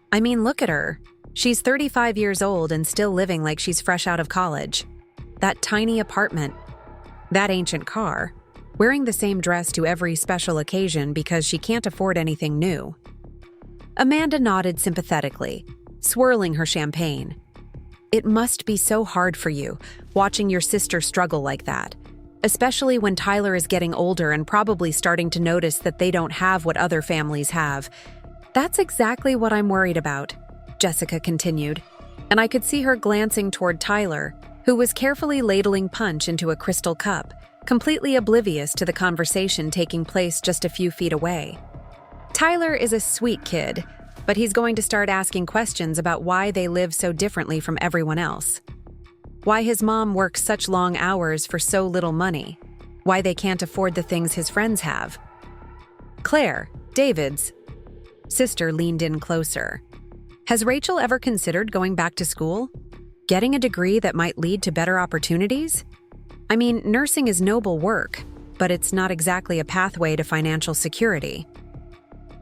"I mean, look at her. She's 35 years old and still living like she's fresh out of college. That tiny apartment, that ancient car, wearing the same dress to every special occasion because she can't afford anything new." Amanda nodded sympathetically, swirling her champagne. "It must be so hard for you, watching your sister struggle like that, especially when Tyler is getting older and probably starting to notice that they don't have what other families have. That's exactly what I'm worried about," Jessica continued, and I could see her glancing toward Tyler, who was carefully ladling punch into a crystal cup, completely oblivious to the conversation taking place just a few feet away. Tyler is a sweet kid, but he's going to start asking questions about why they live so differently from everyone else. Why his mom works such long hours for so little money. Why they can't afford the things his friends have. Claire, David's sister, leaned in closer. "Has Rachel ever considered going back to school? Getting a degree that might lead to better opportunities? I mean, nursing is noble work, but it's not exactly a pathway to financial security."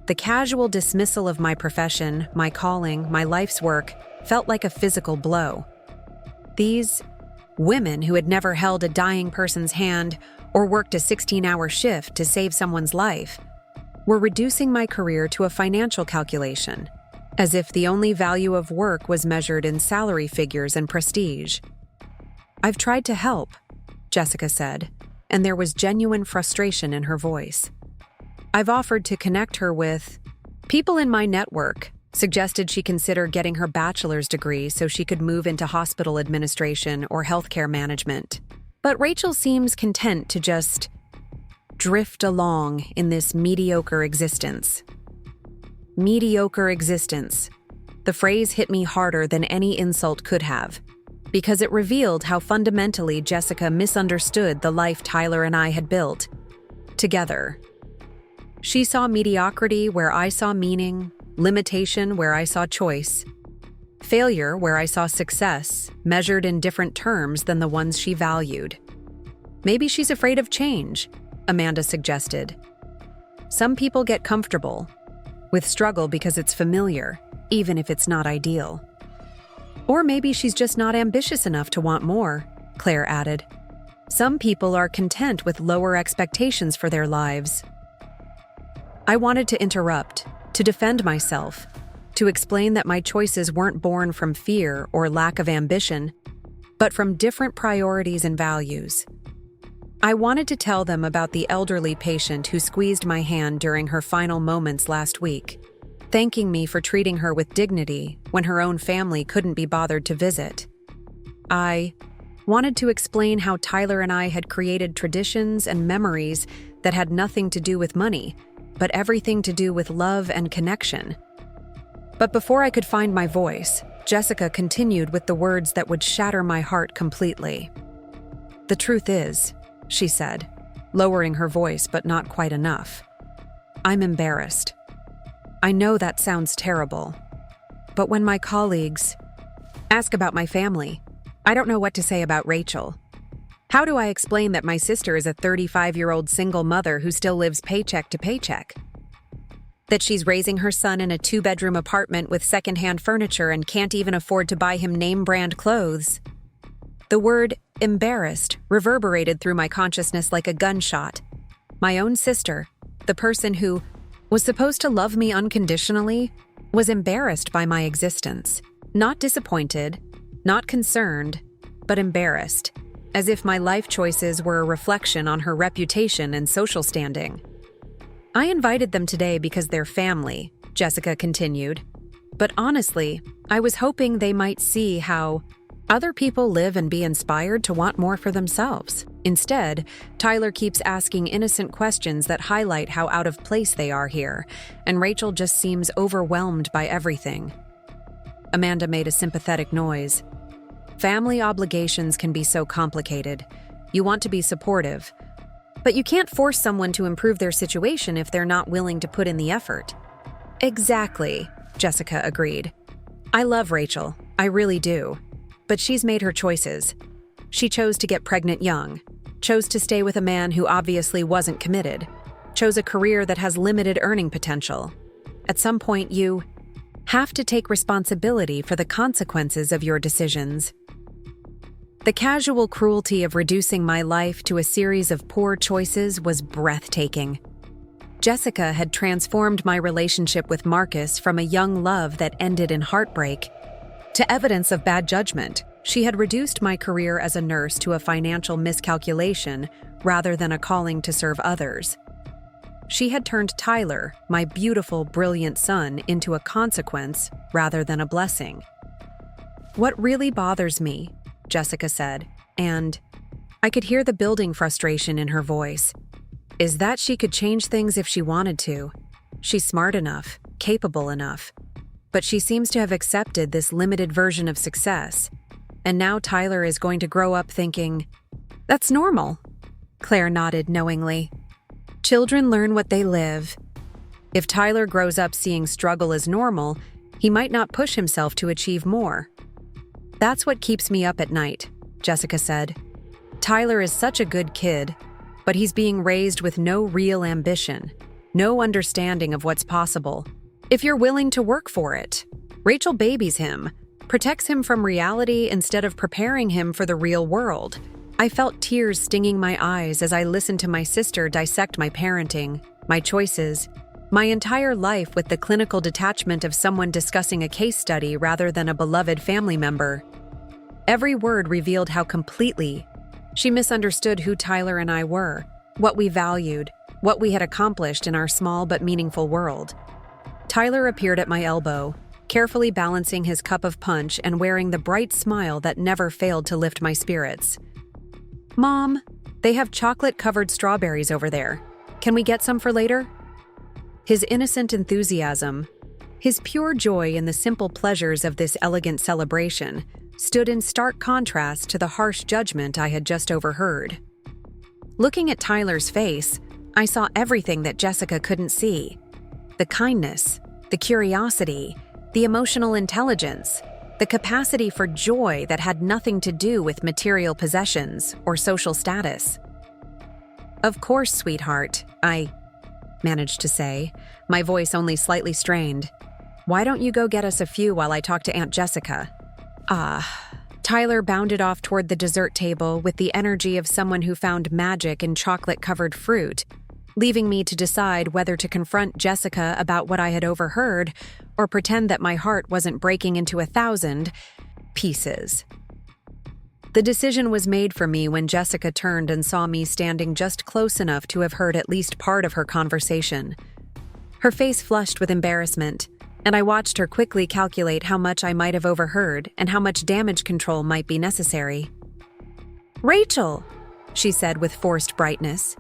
The casual dismissal of my profession, my calling, my life's work felt like a physical blow. These women who had never held a dying person's hand or worked a 16-hour shift to save someone's life were reducing my career to a financial calculation, as if the only value of work was measured in salary figures and prestige. "I've tried to help," Jessica said, and there was genuine frustration in her voice. I've offered to connect her with people in my network, suggested she consider getting her bachelor's degree so she could move into hospital administration or healthcare management. But Rachel seems content to just drift along in this mediocre existence. Mediocre existence. The phrase hit me harder than any insult could have, because it revealed how fundamentally Jessica misunderstood the life Tyler and I had built together. She saw mediocrity where I saw meaning, limitation where I saw choice, failure where I saw success, measured in different terms than the ones she valued. Maybe she's afraid of change, Amanda suggested. Some people get comfortable with struggle because it's familiar, even if it's not ideal. Or maybe she's just not ambitious enough to want more, Claire added. Some people are content with lower expectations for their lives. I wanted to interrupt, to defend myself, to explain that my choices weren't born from fear or lack of ambition, but from different priorities and values. I wanted to tell them about the elderly patient who squeezed my hand during her final moments last week, thanking me for treating her with dignity when her own family couldn't be bothered to visit. I wanted to explain how Tyler and I had created traditions and memories that had nothing to do with money, but everything to do with love and connection. But before I could find my voice, Jessica continued with the words that would shatter my heart completely. "The truth is," she said, lowering her voice but not quite enough, "I'm embarrassed. I know that sounds terrible, but when my colleagues ask about my family, I don't know what to say about Rachel. How do I explain that my sister is a 35-year-old single mother who still lives paycheck to paycheck? That she's raising her son in a 2-bedroom apartment with secondhand furniture and can't even afford to buy him name-brand clothes?" The word embarrassed reverberated through my consciousness like a gunshot. My own sister, the person who was supposed to love me unconditionally, was embarrassed by my existence. Not disappointed, not concerned, but embarrassed, as if my life choices were a reflection on her reputation and social standing. "I invited them today because they're family," Jessica continued. "But honestly, I was hoping they might see how other people live and be inspired to want more for themselves. Instead, Tyler keeps asking innocent questions that highlight how out of place they are here, and Rachel just seems overwhelmed by everything." Amanda made a sympathetic noise. "Family obligations can be so complicated. You want to be supportive, but you can't force someone to improve their situation if they're not willing to put in the effort." "Exactly," Jessica agreed. "I love Rachel, I really do. But she's made her choices. She chose to get pregnant young, chose to stay with a man who obviously wasn't committed, chose a career that has limited earning potential. At some point, you have to take responsibility for the consequences of your decisions." The casual cruelty of reducing my life to a series of poor choices was breathtaking. Jessica had transformed my relationship with Marcus from a young love that ended in heartbreak to evidence of bad judgment. She had reduced my career as a nurse to a financial miscalculation rather than a calling to serve others. She had turned Tyler, my beautiful, brilliant son, into a consequence rather than a blessing. "What really bothers me," Jessica said, and I could hear the building frustration in her voice, "is that she could change things if she wanted to. She's smart enough, capable enough. But she seems to have accepted this limited version of success, and now Tyler is going to grow up thinking, that's normal." Claire nodded knowingly. "Children learn what they live. If Tyler grows up seeing struggle as normal, he might not push himself to achieve more." "That's what keeps me up at night," Jessica said. "Tyler is such a good kid, but he's being raised with no real ambition, no understanding of what's possible. If you're willing to work for it, Rachel babies him, protects him from reality instead of preparing him for the real world." I felt tears stinging my eyes as I listened to my sister dissect my parenting, my choices, my entire life with the clinical detachment of someone discussing a case study rather than a beloved family member. Every word revealed how completely she misunderstood who Tyler and I were, what we valued, what we had accomplished in our small but meaningful world. Tyler appeared at my elbow, carefully balancing his cup of punch and wearing the bright smile that never failed to lift my spirits. "Mom, they have chocolate-covered strawberries over there. Can we get some for later?" His innocent enthusiasm, his pure joy in the simple pleasures of this elegant celebration, stood in stark contrast to the harsh judgment I had just overheard. Looking at Tyler's face, I saw everything that Jessica couldn't see. The kindness, the curiosity, the emotional intelligence, the capacity for joy that had nothing to do with material possessions or social status. "Of course, sweetheart," I managed to say, my voice only slightly strained. "Why don't you go get us a few while I talk to Aunt Jessica?" Tyler bounded off toward the dessert table with the energy of someone who found magic in chocolate-covered fruit, leaving me to decide whether to confront Jessica about what I had overheard or pretend that my heart wasn't breaking into 1,000 pieces. The decision was made for me when Jessica turned and saw me standing just close enough to have heard at least part of her conversation. Her face flushed with embarrassment, and I watched her quickly calculate how much I might have overheard and how much damage control might be necessary. "Rachel," she said with forced brightness,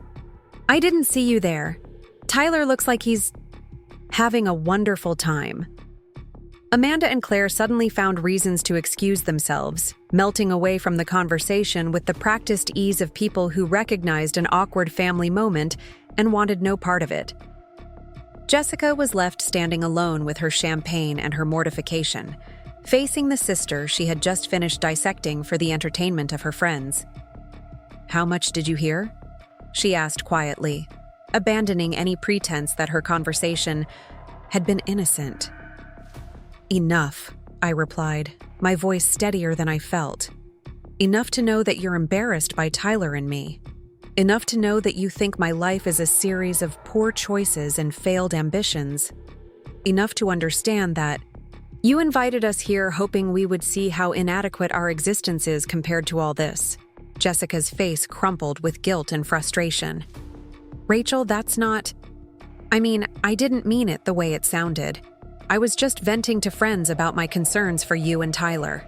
"I didn't see you there. Tyler looks like he's having a wonderful time." Amanda and Claire suddenly found reasons to excuse themselves, melting away from the conversation with the practiced ease of people who recognized an awkward family moment and wanted no part of it. Jessica was left standing alone with her champagne and her mortification, facing the sister she had just finished dissecting for the entertainment of her friends. "How much did you hear?" she asked quietly, abandoning any pretense that her conversation had been innocent. "Enough," I replied, my voice steadier than I felt. "Enough to know that you're embarrassed by Tyler and me. Enough to know that you think my life is a series of poor choices and failed ambitions. Enough to understand that you invited us here hoping we would see how inadequate our existence is compared to all this." Jessica's face crumpled with guilt and frustration. "Rachel, that's not... I didn't mean it the way it sounded. I was just venting to friends about my concerns for you and Tyler."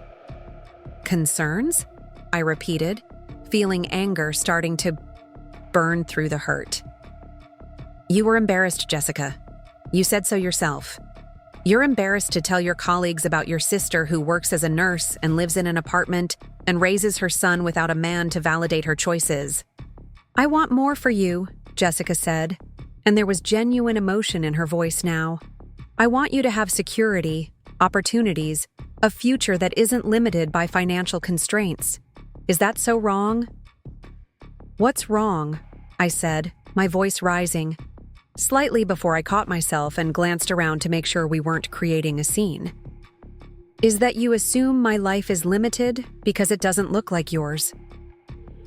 "Concerns?" I repeated, feeling anger starting to burn through the hurt. "You were embarrassed, Jessica. You said so yourself. You're embarrassed to tell your colleagues about your sister who works as a nurse and lives in an apartment and raises her son without a man to validate her choices." "I want more for you," Jessica said, and there was genuine emotion in her voice now. "I want you to have security, opportunities, a future that isn't limited by financial constraints. Is that so wrong?" "What's wrong?" I said, my voice rising, slightly before I caught myself and glanced around to make sure we weren't creating a scene. "Is that you assume my life is limited because it doesn't look like yours.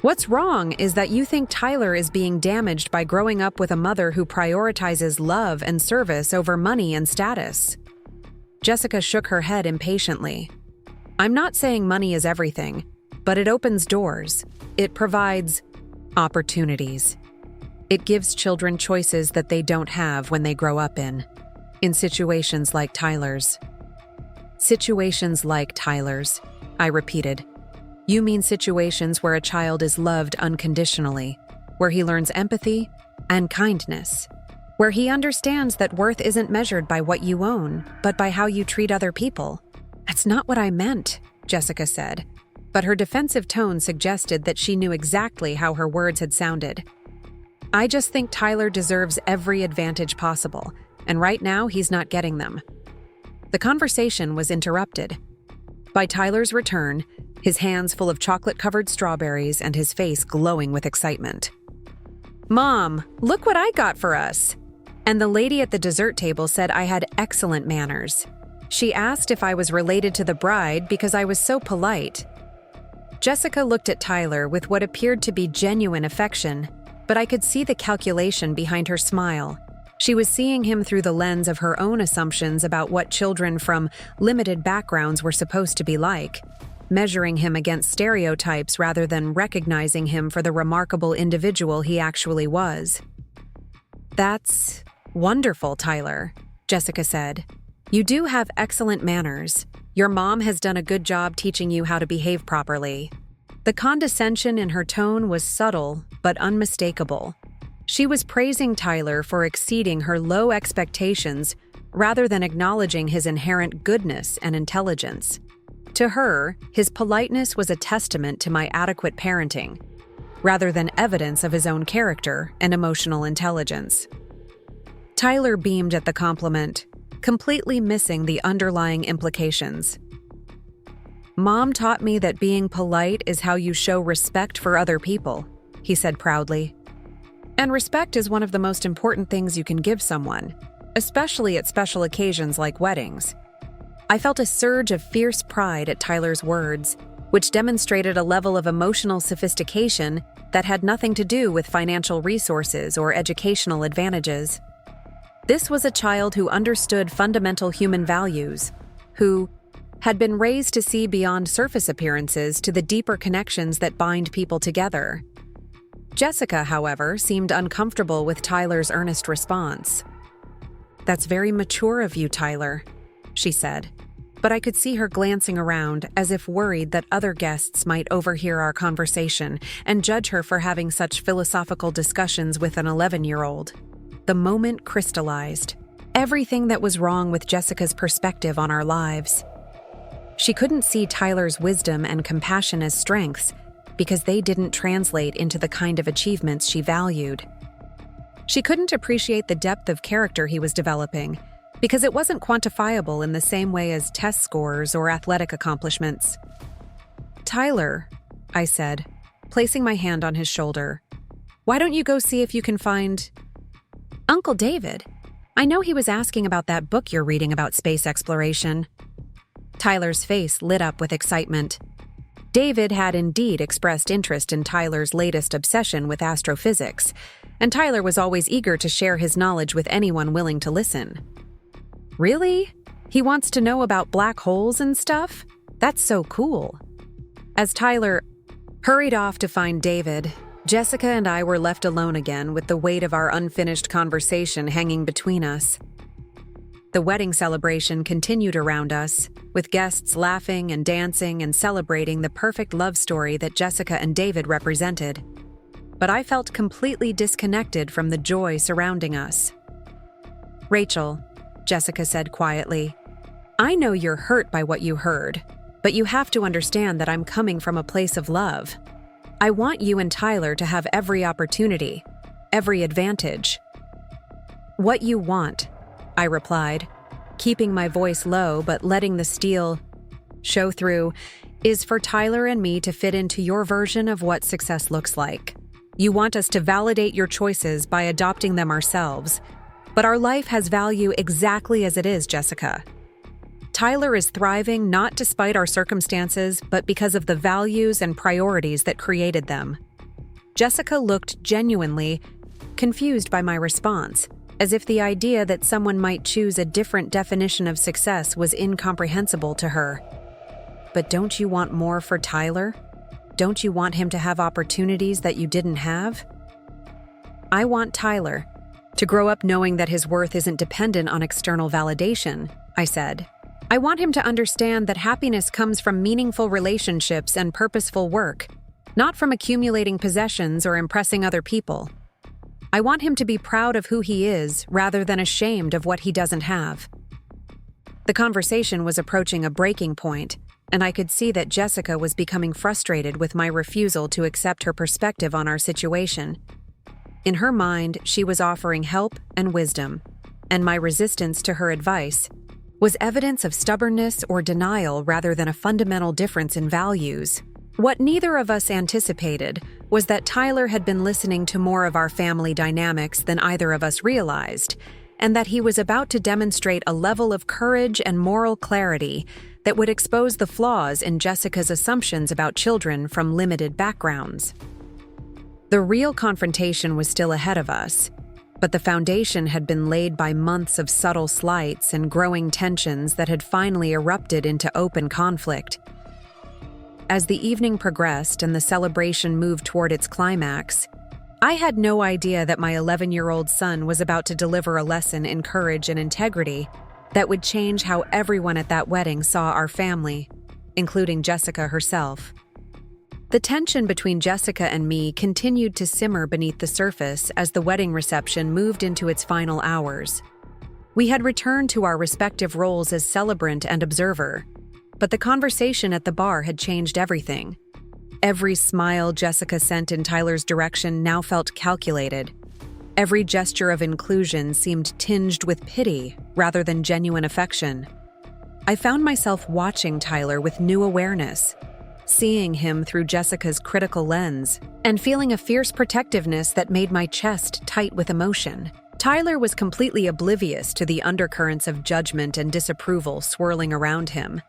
What's wrong is that you think Tyler is being damaged by growing up with a mother who prioritizes love and service over money and status." Jessica shook her head impatiently. "I'm not saying money is everything, but it opens doors. It provides opportunities. It gives children choices that they don't have when they grow up in situations like Tyler's." "Situations like Tyler's," I repeated. "You mean situations where a child is loved unconditionally, where he learns empathy and kindness, where he understands that worth isn't measured by what you own, but by how you treat other people." "That's not what I meant," Jessica said, but her defensive tone suggested that she knew exactly how her words had sounded. "I just think Tyler deserves every advantage possible, and right now he's not getting them." The conversation was interrupted by Tyler's return, his hands full of chocolate-covered strawberries and his face glowing with excitement. "Mom, look what I got for us!" And the lady at the dessert table said I had excellent manners. She asked if I was related to the bride because I was so polite. Jessica looked at Tyler with what appeared to be genuine affection, but I could see the calculation behind her smile. She was seeing him through the lens of her own assumptions about what children from limited backgrounds were supposed to be like, measuring him against stereotypes rather than recognizing him for the remarkable individual he actually was. That's wonderful, Tyler, Jessica said. You do have excellent manners. Your mom has done a good job teaching you how to behave properly. The condescension in her tone was subtle but unmistakable. She was praising Tyler for exceeding her low expectations rather than acknowledging his inherent goodness and intelligence. To her, his politeness was a testament to my adequate parenting, rather than evidence of his own character and emotional intelligence. Tyler beamed at the compliment, completely missing the underlying implications. Mom taught me that being polite is how you show respect for other people, he said proudly. And respect is one of the most important things you can give someone, especially at special occasions like weddings. I felt a surge of fierce pride at Tyler's words, which demonstrated a level of emotional sophistication that had nothing to do with financial resources or educational advantages. This was a child who understood fundamental human values, who had been raised to see beyond surface appearances to the deeper connections that bind people together. Jessica, however, seemed uncomfortable with Tyler's earnest response. "That's very mature of you, Tyler," she said, but I could see her glancing around as if worried that other guests might overhear our conversation and judge her for having such philosophical discussions with an 11-year-old. The moment crystallized. Everything that was wrong with Jessica's perspective on our lives. She couldn't see Tyler's wisdom and compassion as strengths because they didn't translate into the kind of achievements she valued. She couldn't appreciate the depth of character he was developing because it wasn't quantifiable in the same way as test scores or athletic accomplishments. "Tyler," I said, placing my hand on his shoulder, "why don't you go see if you can find Uncle David? I know he was asking about that book you're reading about space exploration." Tyler's face lit up with excitement. David had indeed expressed interest in Tyler's latest obsession with astrophysics, and Tyler was always eager to share his knowledge with anyone willing to listen. "Really? He wants to know about black holes and stuff? That's so cool." As Tyler hurried off to find David, Jessica and I were left alone again with the weight of our unfinished conversation hanging between us. The wedding celebration continued around us, with guests laughing and dancing and celebrating the perfect love story that Jessica and David represented. But I felt completely disconnected from the joy surrounding us. "Rachel," Jessica said quietly, "I know you're hurt by what you heard, but you have to understand that I'm coming from a place of love. I want you and Tyler to have every opportunity, every advantage." "What you want," I replied, keeping my voice low but letting the steel show through, "is for Tyler and me to fit into your version of what success looks like. You want us to validate your choices by adopting them ourselves, but our life has value exactly as it is, Jessica. Tyler is thriving not despite our circumstances, but because of the values and priorities that created them." Jessica looked genuinely confused by my response, as if the idea that someone might choose a different definition of success was incomprehensible to her. "But don't you want more for Tyler? Don't you want him to have opportunities that you didn't have?" "I want Tyler to grow up knowing that his worth isn't dependent on external validation," I said. "I want him to understand that happiness comes from meaningful relationships and purposeful work, not from accumulating possessions or impressing other people. I want him to be proud of who he is rather than ashamed of what he doesn't have." The conversation was approaching a breaking point, and I could see that Jessica was becoming frustrated with my refusal to accept her perspective on our situation. In her mind, she was offering help and wisdom, and my resistance to her advice was evidence of stubbornness or denial rather than a fundamental difference in values. What neither of us anticipated was that Tyler had been listening to more of our family dynamics than either of us realized, and that he was about to demonstrate a level of courage and moral clarity that would expose the flaws in Jessica's assumptions about children from limited backgrounds. The real confrontation was still ahead of us, but the foundation had been laid by months of subtle slights and growing tensions that had finally erupted into open conflict. As the evening progressed and the celebration moved toward its climax, I had no idea that my 11-year-old son was about to deliver a lesson in courage and integrity that would change how everyone at that wedding saw our family, including Jessica herself. The tension between Jessica and me continued to simmer beneath the surface as the wedding reception moved into its final hours. We had returned to our respective roles as celebrant and observer, but the conversation at the bar had changed everything. Every smile Jessica sent in Tyler's direction now felt calculated. Every gesture of inclusion seemed tinged with pity rather than genuine affection. I found myself watching Tyler with new awareness, seeing him through Jessica's critical lens, and feeling a fierce protectiveness that made my chest tight with emotion. Tyler was completely oblivious to the undercurrents of judgment and disapproval swirling around him.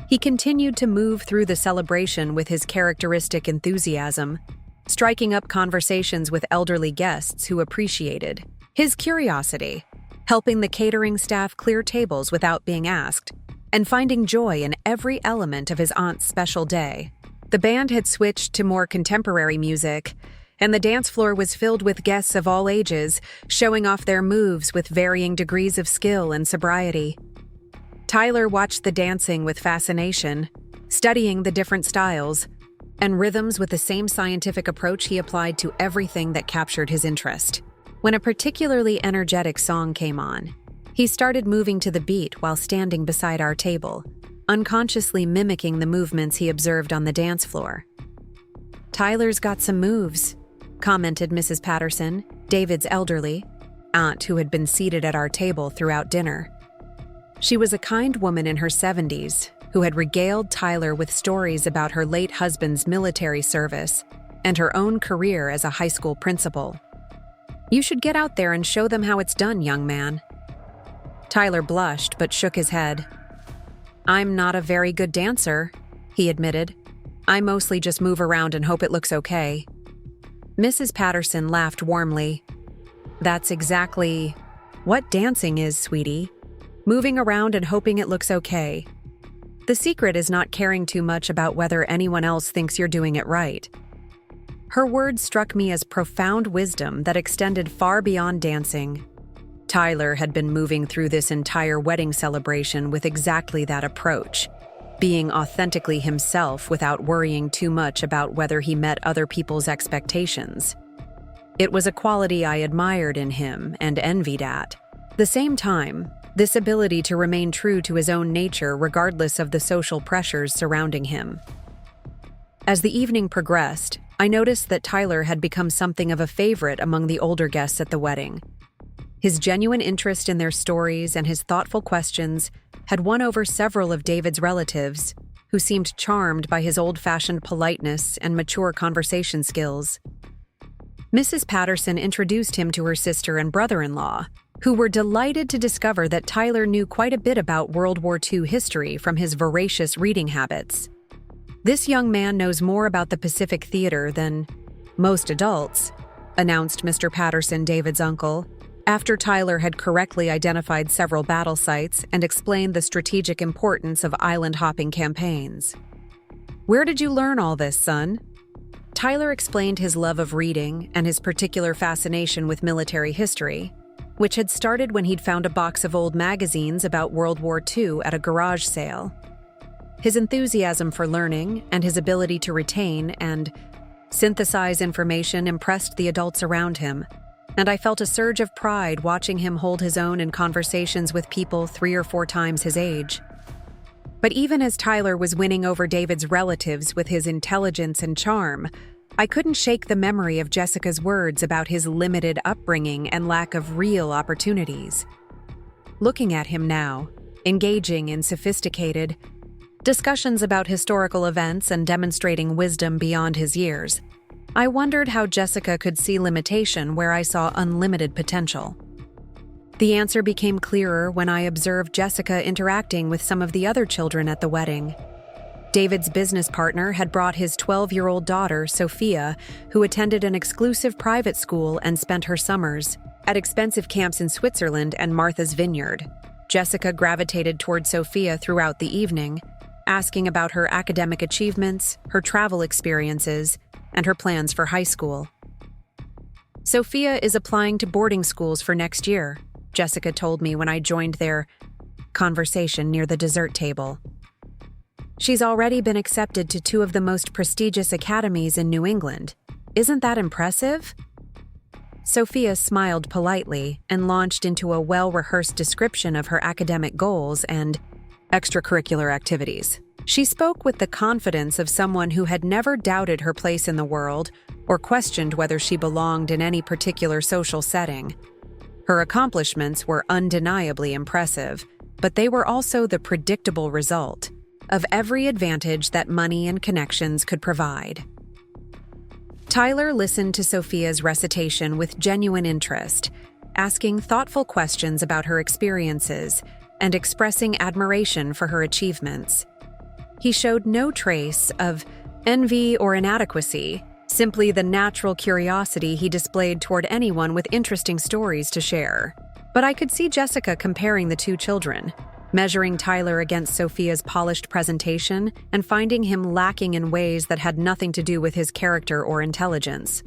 He continued to move through the celebration with his characteristic enthusiasm, striking up conversations with elderly guests who appreciated his curiosity, helping the catering staff clear tables without being asked, and finding joy in every element of his aunt's special day. The band had switched to more contemporary music, and the dance floor was filled with guests of all ages, showing off their moves with varying degrees of skill and sobriety. Tyler watched the dancing with fascination, studying the different styles and rhythms with the same scientific approach he applied to everything that captured his interest. When a particularly energetic song came on, he started moving to the beat while standing beside our table, unconsciously mimicking the movements he observed on the dance floor. "Tyler's got some moves," commented Mrs. Patterson, David's elderly aunt who had been seated at our table throughout dinner. She was a kind woman in her 70s who had regaled Tyler with stories about her late husband's military service and her own career as a high school principal. "You should get out there and show them how it's done, young man." Tyler blushed but shook his head. "I'm not a very good dancer," he admitted. "I mostly just move around and hope it looks okay." Mrs. Patterson laughed warmly. "That's exactly what dancing is, sweetie. Moving around and hoping it looks okay. The secret is not caring too much about whether anyone else thinks you're doing it right." Her words struck me as profound wisdom that extended far beyond dancing. Tyler had been moving through this entire wedding celebration with exactly that approach, being authentically himself without worrying too much about whether he met other people's expectations. It was a quality I admired in him and envied at. At the same time, this ability to remain true to his own nature regardless of the social pressures surrounding him. As the evening progressed, I noticed that Tyler had become something of a favorite among the older guests at the wedding. His genuine interest in their stories and his thoughtful questions had won over several of David's relatives, who seemed charmed by his old-fashioned politeness and mature conversation skills. Mrs. Patterson introduced him to her sister and brother-in-law, who were delighted to discover that Tyler knew quite a bit about World War II history from his voracious reading habits. "This young man knows more about the Pacific Theater than most adults," announced Mr. Patterson, David's uncle, after Tyler had correctly identified several battle sites and explained the strategic importance of island-hopping campaigns. "Where did you learn all this, son?" Tyler explained his love of reading and his particular fascination with military history, which had started when he'd found a box of old magazines about World War II at a garage sale. His enthusiasm for learning and his ability to retain and synthesize information impressed the adults around him, and I felt a surge of pride watching him hold his own in conversations with people 3 or 4 times his age. But even as Tyler was winning over David's relatives with his intelligence and charm, I couldn't shake the memory of Jessica's words about his limited upbringing and lack of real opportunities. Looking at him now, engaging in sophisticated discussions about historical events and demonstrating wisdom beyond his years, I wondered how Jessica could see limitation where I saw unlimited potential. The answer became clearer when I observed Jessica interacting with some of the other children at the wedding. David's business partner had brought his 12-year-old daughter, Sophia, who attended an exclusive private school and spent her summers at expensive camps in Switzerland and Martha's Vineyard. Jessica gravitated toward Sophia throughout the evening, asking about her academic achievements, her travel experiences, and her plans for high school. Sophia is applying to boarding schools for next year, Jessica told me when I joined their conversation near the dessert table. She's already been accepted to two of the most prestigious academies in New England. Isn't that impressive? Sophia smiled politely and launched into a well-rehearsed description of her academic goals and extracurricular activities. She spoke with the confidence of someone who had never doubted her place in the world or questioned whether she belonged in any particular social setting. Her accomplishments were undeniably impressive, but they were also the predictable result of every advantage that money and connections could provide. Tyler listened to Sophia's recitation with genuine interest, asking thoughtful questions about her experiences and expressing admiration for her achievements. He showed no trace of envy or inadequacy, simply the natural curiosity he displayed toward anyone with interesting stories to share. But I could see Jessica comparing the two children, measuring Tyler against Sophia's polished presentation and finding him lacking in ways that had nothing to do with his character or intelligence.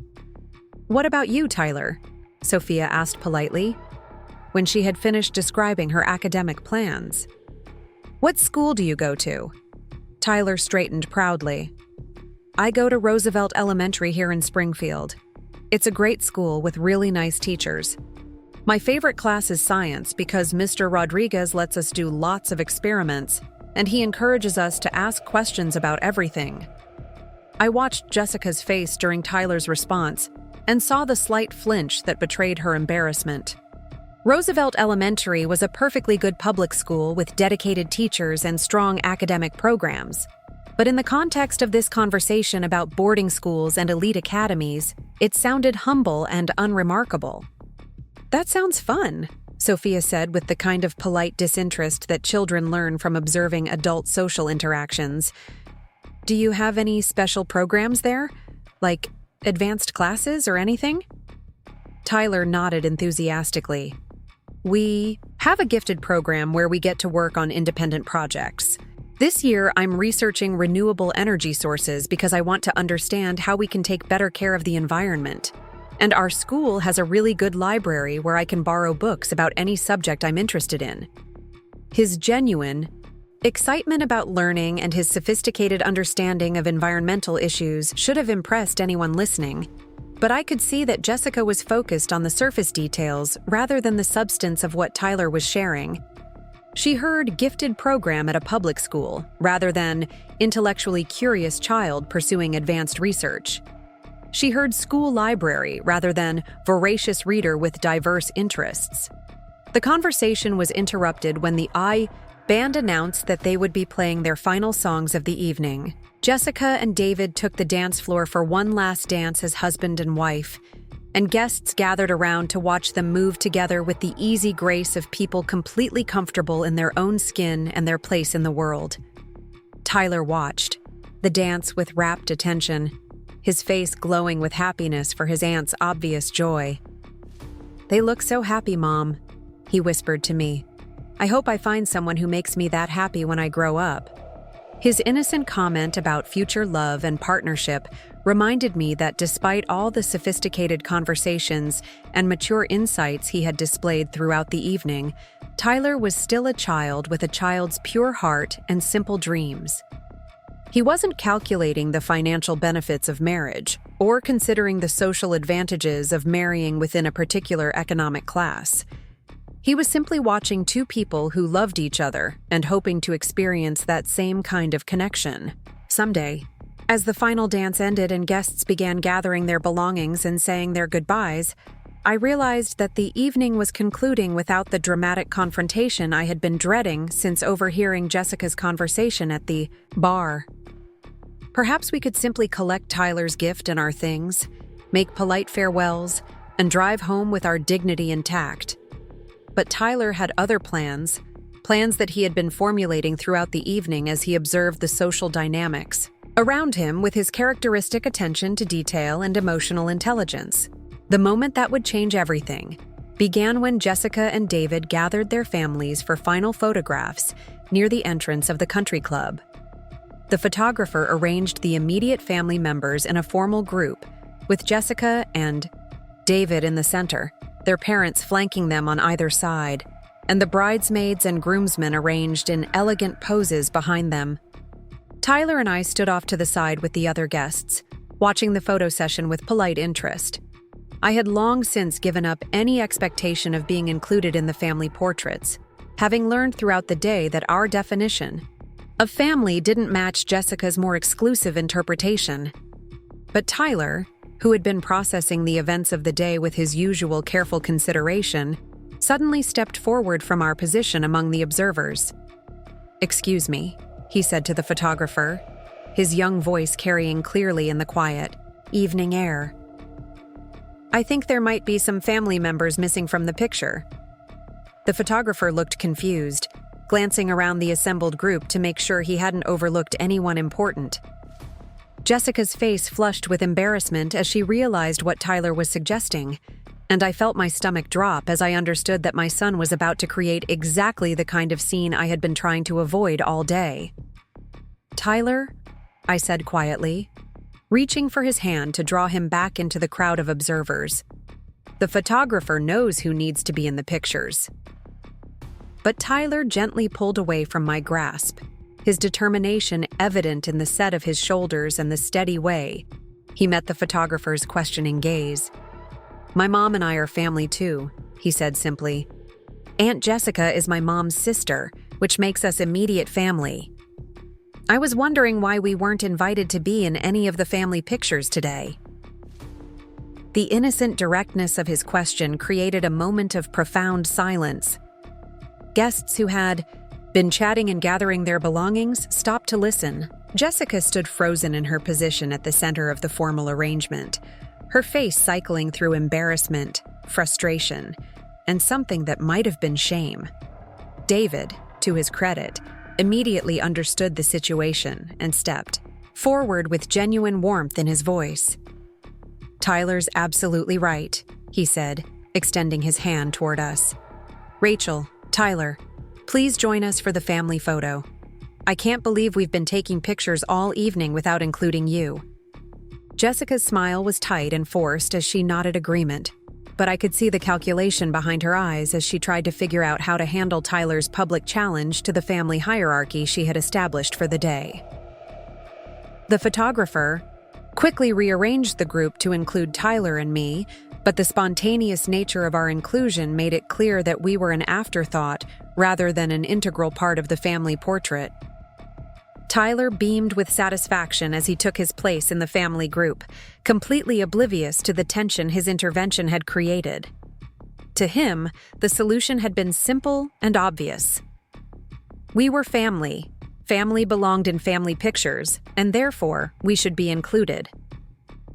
"What about you, Tyler?" Sophia asked politely, when she had finished describing her academic plans. "What school do you go to?" Tyler straightened proudly. "I go to Roosevelt Elementary here in Springfield. It's a great school with really nice teachers. My favorite class is science because Mr. Rodriguez lets us do lots of experiments, and he encourages us to ask questions about everything." I watched Jessica's face during Tyler's response and saw the slight flinch that betrayed her embarrassment. Roosevelt Elementary was a perfectly good public school with dedicated teachers and strong academic programs. But in the context of this conversation about boarding schools and elite academies, it sounded humble and unremarkable. "That sounds fun," Sophia said with the kind of polite disinterest that children learn from observing adult social interactions. "Do you have any special programs there? Like advanced classes or anything?" Tyler nodded enthusiastically. "We have a gifted program where we get to work on independent projects. This year, I'm researching renewable energy sources because I want to understand how we can take better care of the environment. And our school has a really good library where I can borrow books about any subject I'm interested in." His genuine excitement about learning and his sophisticated understanding of environmental issues should have impressed anyone listening. But I could see that Jessica was focused on the surface details rather than the substance of what Tyler was sharing. She heard gifted program at a public school rather than intellectually curious child pursuing advanced research. She heard school library rather than voracious reader with diverse interests. The conversation was interrupted when the band announced that they would be playing their final songs of the evening. Jessica and David took the dance floor for one last dance as husband and wife, and guests gathered around to watch them move together with the easy grace of people completely comfortable in their own skin and their place in the world. Tyler watched the dance with rapt attention, his face glowing with happiness for his aunt's obvious joy. "They look so happy, Mom," he whispered to me. "I hope I find someone who makes me that happy when I grow up." His innocent comment about future love and partnership reminded me that despite all the sophisticated conversations and mature insights he had displayed throughout the evening, Tyler was still a child with a child's pure heart and simple dreams. He wasn't calculating the financial benefits of marriage or considering the social advantages of marrying within a particular economic class. He was simply watching two people who loved each other and hoping to experience that same kind of connection someday. As the final dance ended and guests began gathering their belongings and saying their goodbyes, I realized that the evening was concluding without the dramatic confrontation I had been dreading since overhearing Jessica's conversation at the bar. Perhaps we could simply collect Tyler's gift and our things, make polite farewells, and drive home with our dignity intact. But Tyler had other plans that he had been formulating throughout the evening as he observed the social dynamics around him with his characteristic attention to detail and emotional intelligence. The moment that would change everything began when Jessica and David gathered their families for final photographs near the entrance of the country club. The photographer arranged the immediate family members in a formal group, with Jessica and David in the center, their parents flanking them on either side, and the bridesmaids and groomsmen arranged in elegant poses behind them. Tyler and I stood off to the side with the other guests, watching the photo session with polite interest. I had long since given up any expectation of being included in the family portraits, having learned throughout the day that our definition of family didn't match Jessica's more exclusive interpretation. But Tyler, who had been processing the events of the day with his usual careful consideration, suddenly stepped forward from our position among the observers. "Excuse me," he said to the photographer, his young voice carrying clearly in the quiet, evening air. "I think there might be some family members missing from the picture." The photographer looked confused, glancing around the assembled group to make sure he hadn't overlooked anyone important. Jessica's face flushed with embarrassment as she realized what Tyler was suggesting, and I felt my stomach drop as I understood that my son was about to create exactly the kind of scene I had been trying to avoid all day. "Tyler," I said quietly, reaching for his hand to draw him back into the crowd of observers. "The photographer knows who needs to be in the pictures." But Tyler gently pulled away from my grasp, his determination evident in the set of his shoulders and the steady way he met the photographer's questioning gaze. "My mom and I are family too," he said simply. "Aunt Jessica is my mom's sister, which makes us immediate family. I was wondering why we weren't invited to be in any of the family pictures today." The innocent directness of his question created a moment of profound silence. Guests who had been chatting and gathering their belongings stopped to listen. Jessica stood frozen in her position at the center of the formal arrangement, her face cycling through embarrassment, frustration, and something that might have been shame. David, to his credit, immediately understood the situation and stepped forward with genuine warmth in his voice. "Tyler's absolutely right," he said, extending his hand toward us. "Rachel, Tyler, please join us for the family photo. I can't believe we've been taking pictures all evening without including you." Jessica's smile was tight and forced as she nodded agreement, but I could see the calculation behind her eyes as she tried to figure out how to handle Tyler's public challenge to the family hierarchy she had established for the day. The photographer quickly rearranged the group to include Tyler and me, but the spontaneous nature of our inclusion made it clear that we were an afterthought rather than an integral part of the family portrait. Tyler beamed with satisfaction as he took his place in the family group, completely oblivious to the tension his intervention had created. To him, the solution had been simple and obvious. We were family. Family belonged in family pictures, and therefore, we should be included.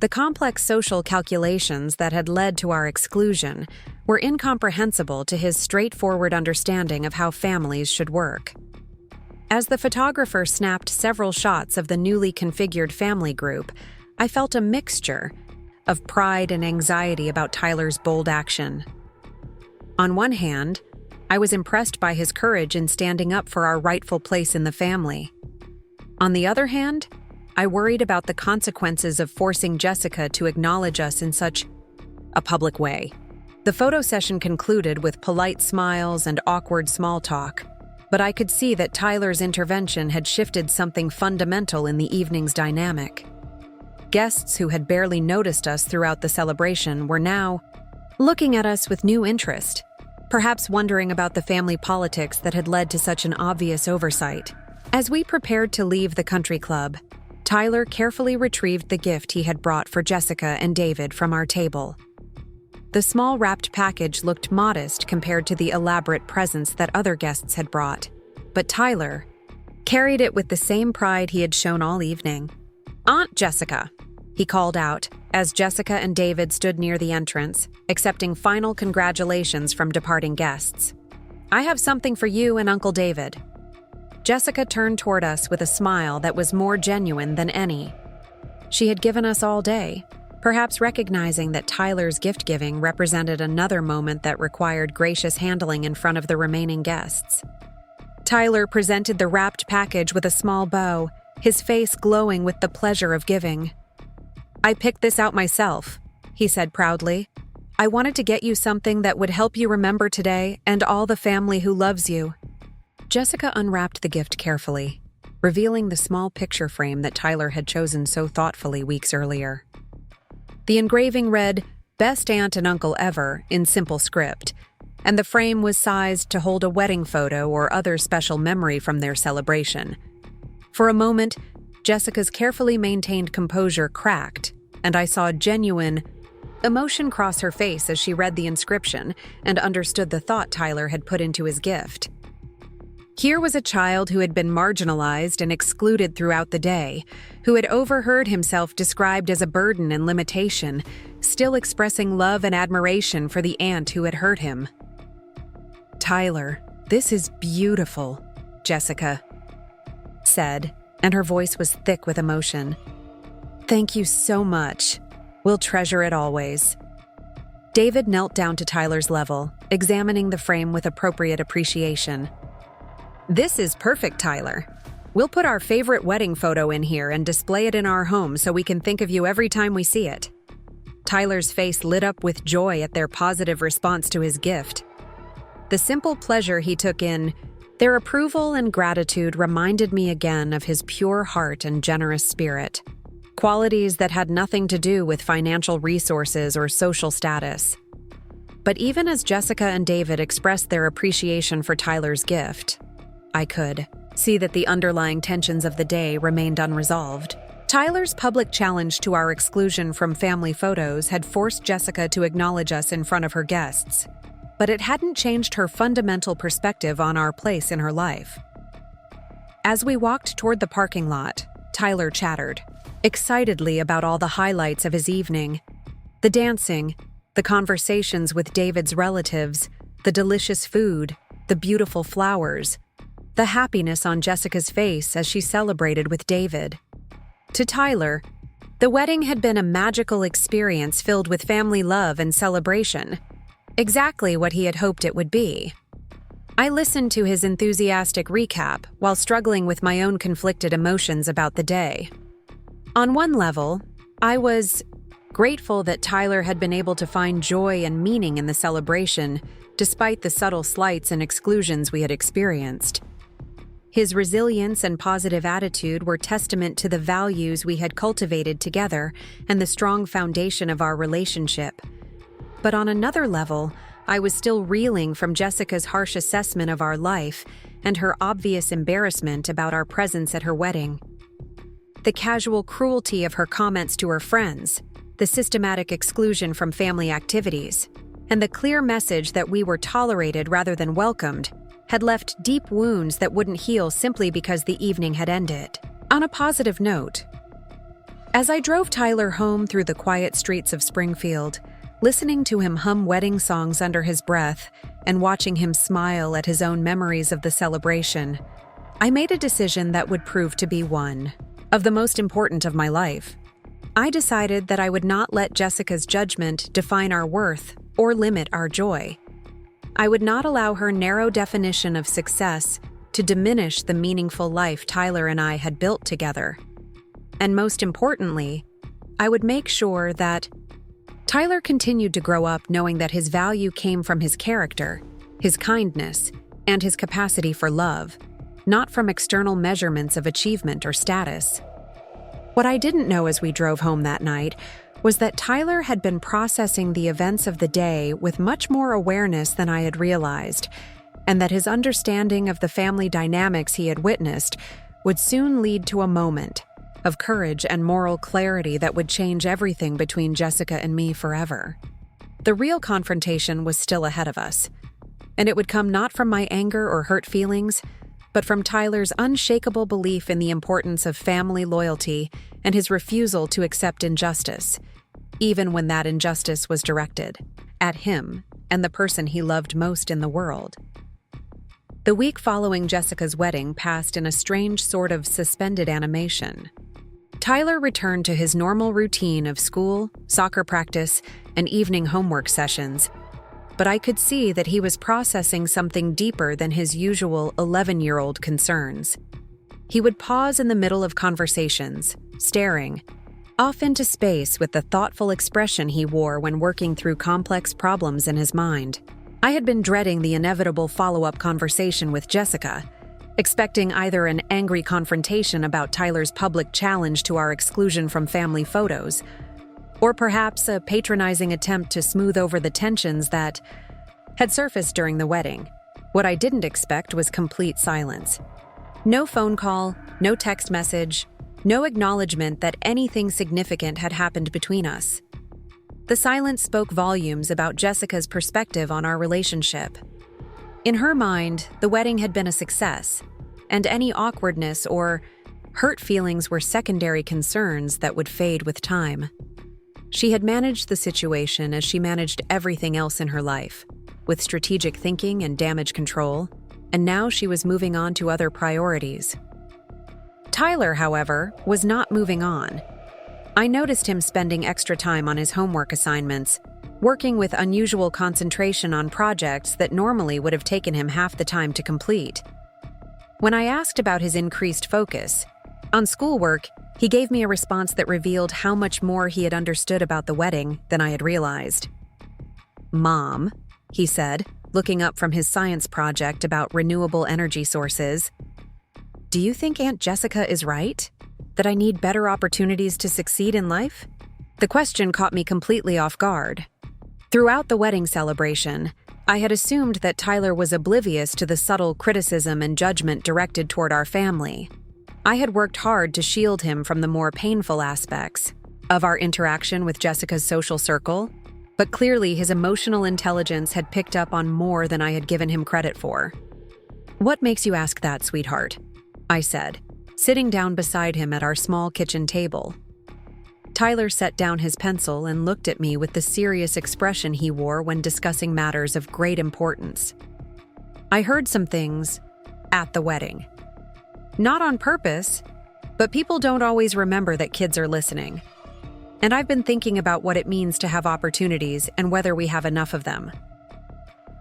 The complex social calculations that had led to our exclusion were incomprehensible to his straightforward understanding of how families should work. As the photographer snapped several shots of the newly configured family group, I felt a mixture of pride and anxiety about Tyler's bold action. On one hand, I was impressed by his courage in standing up for our rightful place in the family. On the other hand, I worried about the consequences of forcing Jessica to acknowledge us in such a public way. The photo session concluded with polite smiles and awkward small talk, but I could see that Tyler's intervention had shifted something fundamental in the evening's dynamic. Guests who had barely noticed us throughout the celebration were now looking at us with new interest, perhaps wondering about the family politics that had led to such an obvious oversight. As we prepared to leave the country club, Tyler carefully retrieved the gift he had brought for Jessica and David from our table. The small wrapped package looked modest compared to the elaborate presents that other guests had brought, but Tyler carried it with the same pride he had shown all evening. "Aunt Jessica," he called out as Jessica and David stood near the entrance, accepting final congratulations from departing guests. "I have something for you and Uncle David." Jessica turned toward us with a smile that was more genuine than any she had given us all day, perhaps recognizing that Tyler's gift-giving represented another moment that required gracious handling in front of the remaining guests. Tyler presented the wrapped package with a small bow, his face glowing with the pleasure of giving. "I picked this out myself," he said proudly, I wanted to get you something that would help you remember today and all the family who loves you." Jessica unwrapped the gift carefully, revealing the small picture frame that Tyler had chosen so thoughtfully weeks earlier. The engraving read, "Best Aunt and Uncle Ever," in simple script, and the frame was sized to hold a wedding photo or other special memory from their celebration. For a moment, Jessica's carefully maintained composure cracked, and I saw genuine emotion cross her face as she read the inscription and understood the thought Tyler had put into his gift. Here was a child who had been marginalized and excluded throughout the day, who had overheard himself described as a burden and limitation, still expressing love and admiration for the aunt who had hurt him. "Tyler, this is beautiful," Jessica said, and her voice was thick with emotion. "Thank you so much. We'll treasure it always." David knelt down to Tyler's level, examining the frame with appropriate appreciation. "This is perfect, Tyler. We'll put our favorite wedding photo in here and display it in our home so we can think of you every time we see it." Tyler's face lit up with joy at their positive response to his gift. The simple pleasure he took in, their approval and gratitude reminded me again of his pure heart and generous spirit, qualities that had nothing to do with financial resources or social status. But even as Jessica and David expressed their appreciation for Tyler's gift, I could see that the underlying tensions of the day remained unresolved. Tyler's public challenge to our exclusion from family photos had forced Jessica to acknowledge us in front of her guests, but it hadn't changed her fundamental perspective on our place in her life. As we walked toward the parking lot, Tyler chattered excitedly about all the highlights of his evening: the dancing, the conversations with David's relatives, the delicious food, the beautiful flowers, the happiness on Jessica's face as she celebrated with David. To Tyler, the wedding had been a magical experience filled with family love and celebration, exactly what he had hoped it would be. I listened to his enthusiastic recap while struggling with my own conflicted emotions about the day. On one level, I was grateful that Tyler had been able to find joy and meaning in the celebration, despite the subtle slights and exclusions we had experienced. His resilience and positive attitude were testament to the values we had cultivated together and the strong foundation of our relationship. But on another level, I was still reeling from Jessica's harsh assessment of our life and her obvious embarrassment about our presence at her wedding. The casual cruelty of her comments to her friends, the systematic exclusion from family activities, and the clear message that we were tolerated rather than welcomed had left deep wounds that wouldn't heal simply because the evening had ended. On a positive note, as I drove Tyler home through the quiet streets of Springfield, listening to him hum wedding songs under his breath and watching him smile at his own memories of the celebration, I made a decision that would prove to be one of the most important of my life. I decided that I would not let Jessica's judgment define our worth or limit our joy. I would not allow her narrow definition of success to diminish the meaningful life Tyler and I had built together. And most importantly, I would make sure that Tyler continued to grow up knowing that his value came from his character, his kindness, and his capacity for love, not from external measurements of achievement or status. What I didn't know as we drove home that night was that Tyler had been processing the events of the day with much more awareness than I had realized, and that his understanding of the family dynamics he had witnessed would soon lead to a moment of courage and moral clarity that would change everything between Jessica and me forever. The real confrontation was still ahead of us, and it would come not from my anger or hurt feelings, but from Tyler's unshakable belief in the importance of family loyalty and his refusal to accept injustice, even when that injustice was directed at him and the person he loved most in the world. The week following Jessica's wedding passed in a strange sort of suspended animation. Tyler returned to his normal routine of school, soccer practice, and evening homework sessions, but I could see that he was processing something deeper than his usual 11-year-old concerns. He would pause in the middle of conversations, staring, off into space with the thoughtful expression he wore when working through complex problems in his mind. I had been dreading the inevitable follow-up conversation with Jessica, expecting either an angry confrontation about Tyler's public challenge to our exclusion from family photos, or perhaps a patronizing attempt to smooth over the tensions that had surfaced during the wedding. What I didn't expect was complete silence. No phone call, no text message, no acknowledgement that anything significant had happened between us. The silence spoke volumes about Jessica's perspective on our relationship. In her mind, the wedding had been a success, and any awkwardness or hurt feelings were secondary concerns that would fade with time. She had managed the situation as she managed everything else in her life, with strategic thinking and damage control, and now she was moving on to other priorities. Tyler, however, was not moving on. I noticed him spending extra time on his homework assignments, working with unusual concentration on projects that normally would have taken him half the time to complete. When I asked about his increased focus on schoolwork, he gave me a response that revealed how much more he had understood about the wedding than I had realized. "Mom," he said, looking up from his science project about renewable energy sources, "do you think Aunt Jessica is right? That I need better opportunities to succeed in life?" The question caught me completely off guard. Throughout the wedding celebration, I had assumed that Tyler was oblivious to the subtle criticism and judgment directed toward our family. I had worked hard to shield him from the more painful aspects of our interaction with Jessica's social circle, but clearly his emotional intelligence had picked up on more than I had given him credit for. "What makes you ask that, sweetheart?" I said, sitting down beside him at our small kitchen table. Tyler set down his pencil and looked at me with the serious expression he wore when discussing matters of great importance. "I heard some things at the wedding. Not on purpose, but people don't always remember that kids are listening. And I've been thinking about what it means to have opportunities and whether we have enough of them."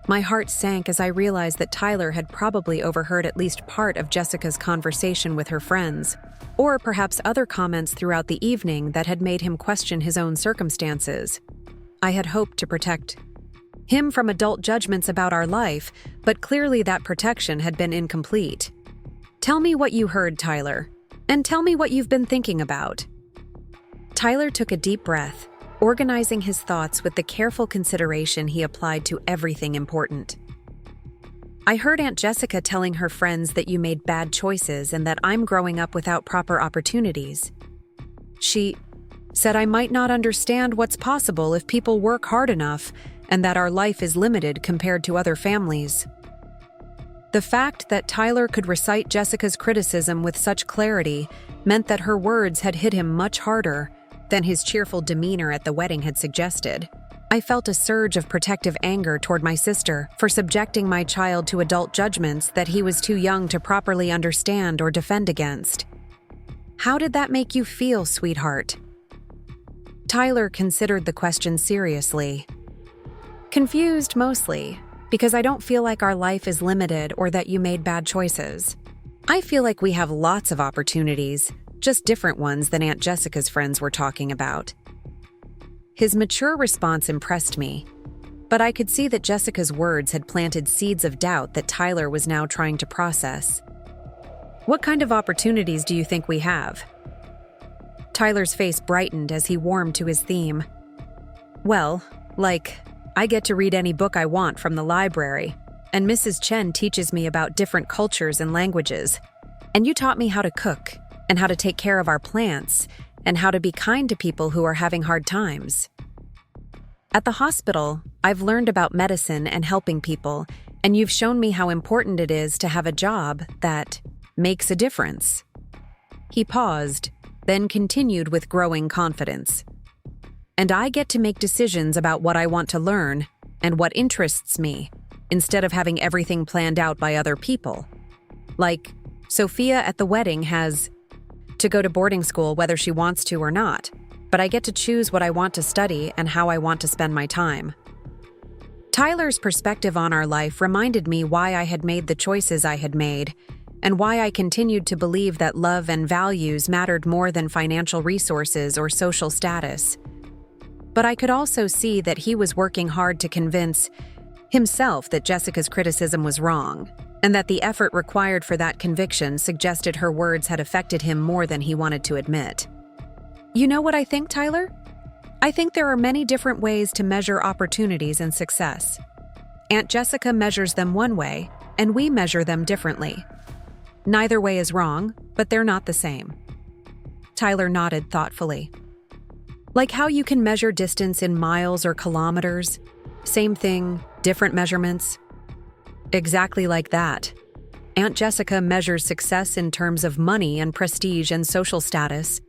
My heart sank as I realized that Tyler had probably overheard at least part of Jessica's conversation with her friends, or perhaps other comments throughout the evening that had made him question his own circumstances. I had hoped to protect him from adult judgments about our life, but clearly that protection had been incomplete. "Tell me what you heard, Tyler, and tell me what you've been thinking about." Tyler took a deep breath, organizing his thoughts with the careful consideration he applied to everything important. "I heard Aunt Jessica telling her friends that you made bad choices and that I'm growing up without proper opportunities. She said I might not understand what's possible if people work hard enough and that our life is limited compared to other families." The fact that Tyler could recite Jessica's criticism with such clarity meant that her words had hit him much harder than his cheerful demeanor at the wedding had suggested. I felt a surge of protective anger toward my sister for subjecting my child to adult judgments that he was too young to properly understand or defend against. "How did that make you feel, sweetheart?" Tyler considered the question seriously. "Confused mostly, because I don't feel like our life is limited or that you made bad choices. I feel like we have lots of opportunities, just different ones than Aunt Jessica's friends were talking about." His mature response impressed me, but I could see that Jessica's words had planted seeds of doubt that Tyler was now trying to process. "What kind of opportunities do you think we have?" Tyler's face brightened as he warmed to his theme. "Well, I get to read any book I want from the library, and Mrs. Chen teaches me about different cultures and languages. And you taught me how to cook, and how to take care of our plants, and how to be kind to people who are having hard times. At the hospital, I've learned about medicine and helping people, and you've shown me how important it is to have a job that makes a difference." He paused, then continued with growing confidence. "And I get to make decisions about what I want to learn and what interests me, instead of having everything planned out by other people. Like, Sophia at the wedding has to go to boarding school whether she wants to or not, but I get to choose what I want to study and how I want to spend my time." Tyler's perspective on our life reminded me why I had made the choices I had made, and why I continued to believe that love and values mattered more than financial resources or social status. But I could also see that he was working hard to convince himself that Jessica's criticism was wrong, and that the effort required for that conviction suggested her words had affected him more than he wanted to admit. You know what I think, Tyler? I think there are many different ways to measure opportunities and success. Aunt Jessica measures them one way, and we measure them differently. Neither way is wrong, but they're not the same. Tyler nodded thoughtfully. Like how you can measure distance in miles or kilometers? Same thing, different measurements? Exactly like that. Aunt Jessica measures success in terms of money and prestige and social status.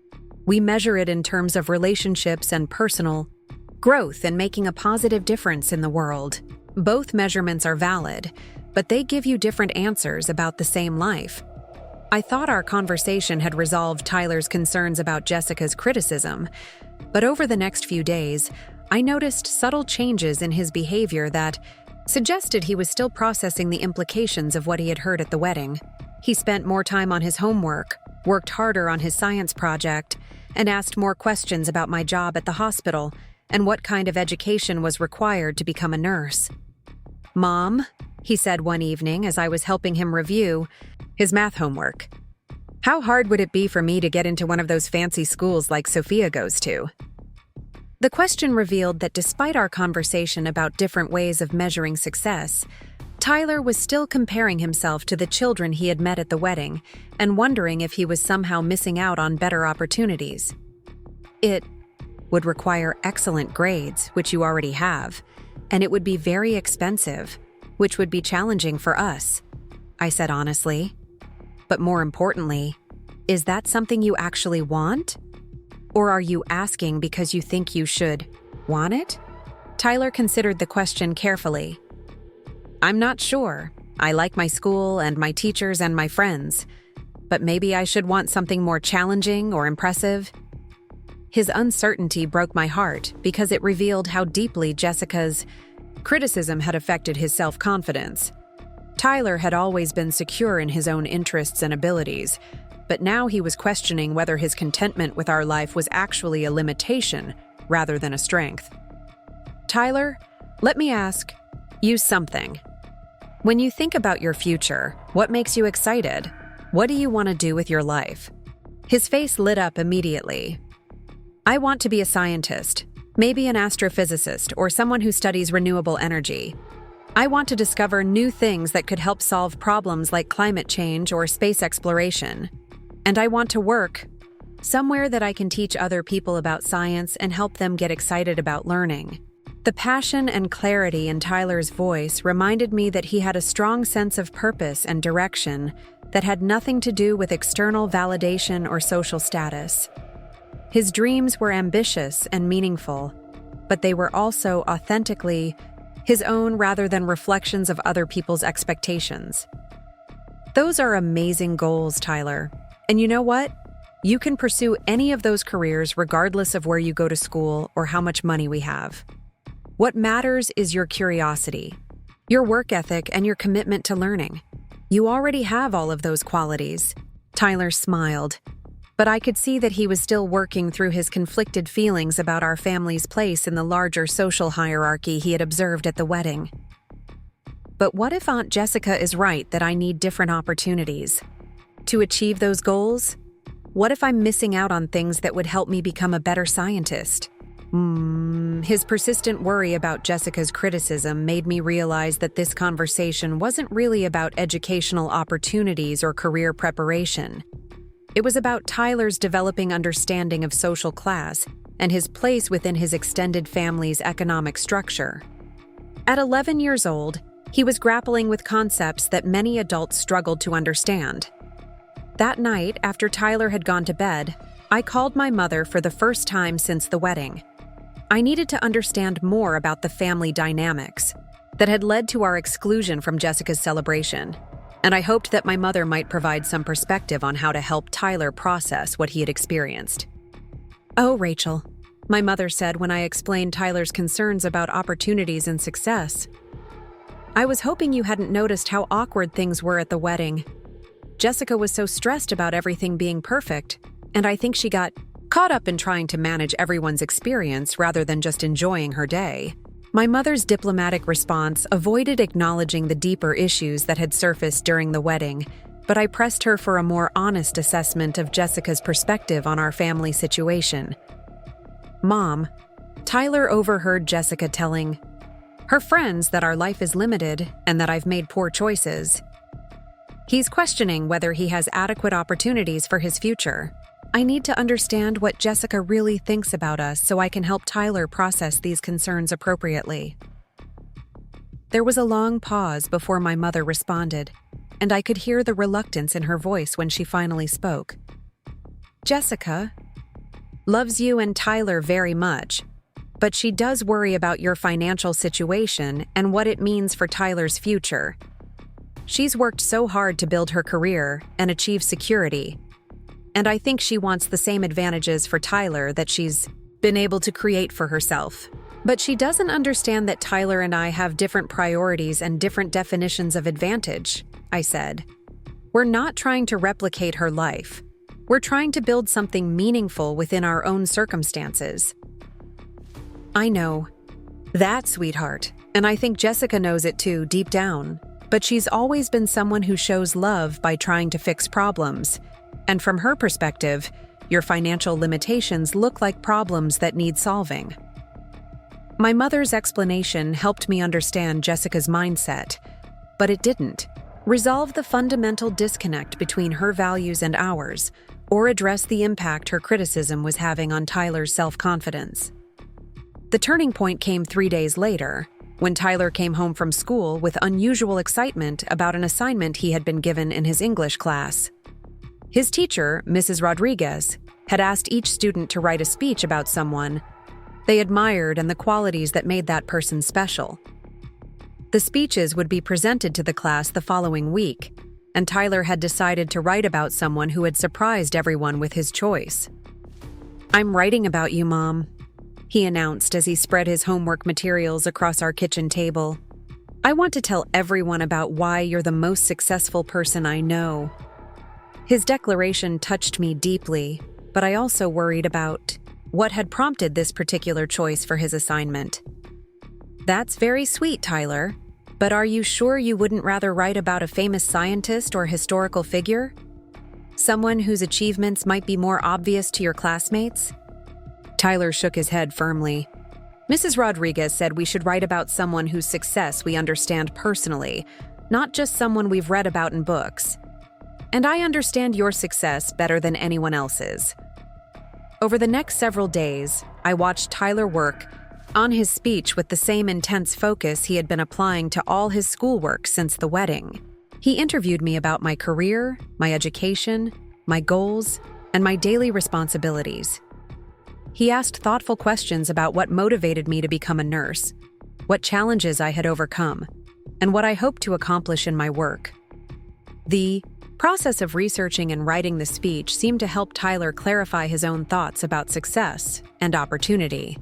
We measure it in terms of relationships and personal growth and making a positive difference in the world. Both measurements are valid, but they give you different answers about the same life. I thought our conversation had resolved Tyler's concerns about Jessica's criticism, but over the next few days, I noticed subtle changes in his behavior that suggested he was still processing the implications of what he had heard at the wedding. He spent more time on his homework, worked harder on his science project, and asked more questions about my job at the hospital and what kind of education was required to become a nurse. "Mom," he said one evening as I was helping him review his math homework, "how hard would it be for me to get into one of those fancy schools like Sophia goes to?" The question revealed that despite our conversation about different ways of measuring success, Tyler was still comparing himself to the children he had met at the wedding and wondering if he was somehow missing out on better opportunities. It would require excellent grades, which you already have, and it would be very expensive, which would be challenging for us, I said honestly. But more importantly, is that something you actually want? Or are you asking because you think you should want it? Tyler considered the question carefully. I'm not sure. I like my school and my teachers and my friends, but maybe I should want something more challenging or impressive. His uncertainty broke my heart because it revealed how deeply Jessica's criticism had affected his self-confidence. Tyler had always been secure in his own interests and abilities, but now he was questioning whether his contentment with our life was actually a limitation rather than a strength. Tyler, let me ask you something. When you think about your future, what makes you excited? What do you want to do with your life? His face lit up immediately. I want to be a scientist, maybe an astrophysicist or someone who studies renewable energy. I want to discover new things that could help solve problems like climate change or space exploration. And I want to work somewhere that I can teach other people about science and help them get excited about learning. The passion and clarity in Tyler's voice reminded me that he had a strong sense of purpose and direction that had nothing to do with external validation or social status. His dreams were ambitious and meaningful, but they were also authentically his own rather than reflections of other people's expectations. Those are amazing goals, Tyler. And you know what? You can pursue any of those careers regardless of where you go to school or how much money we have. What matters is your curiosity, your work ethic, and your commitment to learning. You already have all of those qualities. Tyler smiled, but I could see that he was still working through his conflicted feelings about our family's place in the larger social hierarchy he had observed at the wedding. But what if Aunt Jessica is right that I need different opportunities? To achieve those goals? What if I'm missing out on things that would help me become a better scientist? His persistent worry about Jessica's criticism made me realize that this conversation wasn't really about educational opportunities or career preparation. It was about Tyler's developing understanding of social class and his place within his extended family's economic structure. At 11 years old, he was grappling with concepts that many adults struggled to understand. That night, after Tyler had gone to bed, I called my mother for the first time since the wedding. I needed to understand more about the family dynamics that had led to our exclusion from Jessica's celebration, and I hoped that my mother might provide some perspective on how to help Tyler process what he had experienced. "Oh, Rachel," my mother said when I explained Tyler's concerns about opportunities and success. "I was hoping you hadn't noticed how awkward things were at the wedding. Jessica was so stressed about everything being perfect, and I think she got caught up in trying to manage everyone's experience rather than just enjoying her day. My mother's diplomatic response avoided acknowledging the deeper issues that had surfaced during the wedding, but I pressed her for a more honest assessment of Jessica's perspective on our family situation. "Mom," Tyler overheard Jessica telling her friends that our life is limited and that I've made poor choices. He's questioning whether he has adequate opportunities for his future. I need to understand what Jessica really thinks about us so I can help Tyler process these concerns appropriately. There was a long pause before my mother responded, and I could hear the reluctance in her voice when she finally spoke. "Jessica loves you and Tyler very much, but she does worry about your financial situation and what it means for Tyler's future. She's worked so hard to build her career and achieve security, and I think she wants the same advantages for Tyler that she's been able to create for herself. But she doesn't understand that Tyler and I have different priorities and different definitions of advantage," I said. "We're not trying to replicate her life. We're trying to build something meaningful within our own circumstances." "I know that, sweetheart, and I think Jessica knows it too, deep down. But she's always been someone who shows love by trying to fix problems. And from her perspective, your financial limitations look like problems that need solving." My mother's explanation helped me understand Jessica's mindset, but it didn't resolve the fundamental disconnect between her values and ours, or address the impact her criticism was having on Tyler's self-confidence. The turning point came 3 days later, when Tyler came home from school with unusual excitement about an assignment he had been given in his English class. His teacher, Mrs. Rodriguez, had asked each student to write a speech about someone they admired and the qualities that made that person special. The speeches would be presented to the class the following week, and Tyler had decided to write about someone who had surprised everyone with his choice. "I'm writing about you, Mom," he announced as he spread his homework materials across our kitchen table. "I want to tell everyone about why you're the most successful person I know." His declaration touched me deeply, but I also worried about what had prompted this particular choice for his assignment. "That's very sweet, Tyler, but are you sure you wouldn't rather write about a famous scientist or historical figure? Someone whose achievements might be more obvious to your classmates?" Tyler shook his head firmly. "Mrs. Rodriguez said we should write about someone whose success we understand personally, not just someone we've read about in books. And I understand your success better than anyone else's." Over the next several days, I watched Tyler work on his speech with the same intense focus he had been applying to all his schoolwork since the wedding. He interviewed me about my career, my education, my goals, and my daily responsibilities. He asked thoughtful questions about what motivated me to become a nurse, what challenges I had overcome, and what I hoped to accomplish in my work. The process of researching and writing the speech seemed to help Tyler clarify his own thoughts about success and opportunity.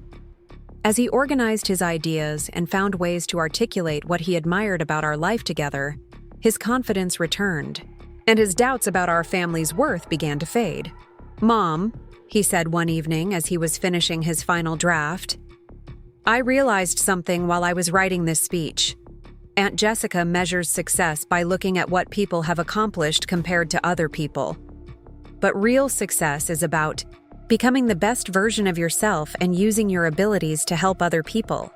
As he organized his ideas and found ways to articulate what he admired about our life together, his confidence returned, and his doubts about our family's worth began to fade. "Mom," he said one evening as he was finishing his final draft, "I realized something while I was writing this speech. Aunt Jessica measures success by looking at what people have accomplished compared to other people. But real success is about becoming the best version of yourself and using your abilities to help other people."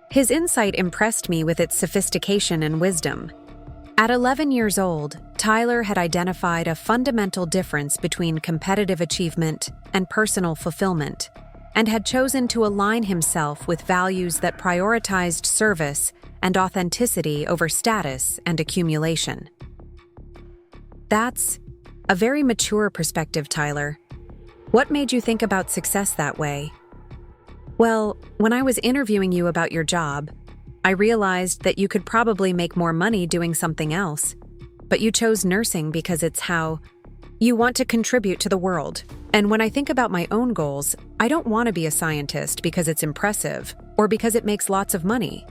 His insight impressed me with its sophistication and wisdom. At 11 years old, Tyler had identified a fundamental difference between competitive achievement and personal fulfillment, and had chosen to align himself with values that prioritized service and authenticity over status and accumulation. That's a very mature perspective, Tyler. What made you think about success that way? Well, when I was interviewing you about your job, I realized that you could probably make more money doing something else, but you chose nursing because it's how you want to contribute to the world. And when I think about my own goals, I don't want to be a scientist because it's impressive or because it makes lots of money.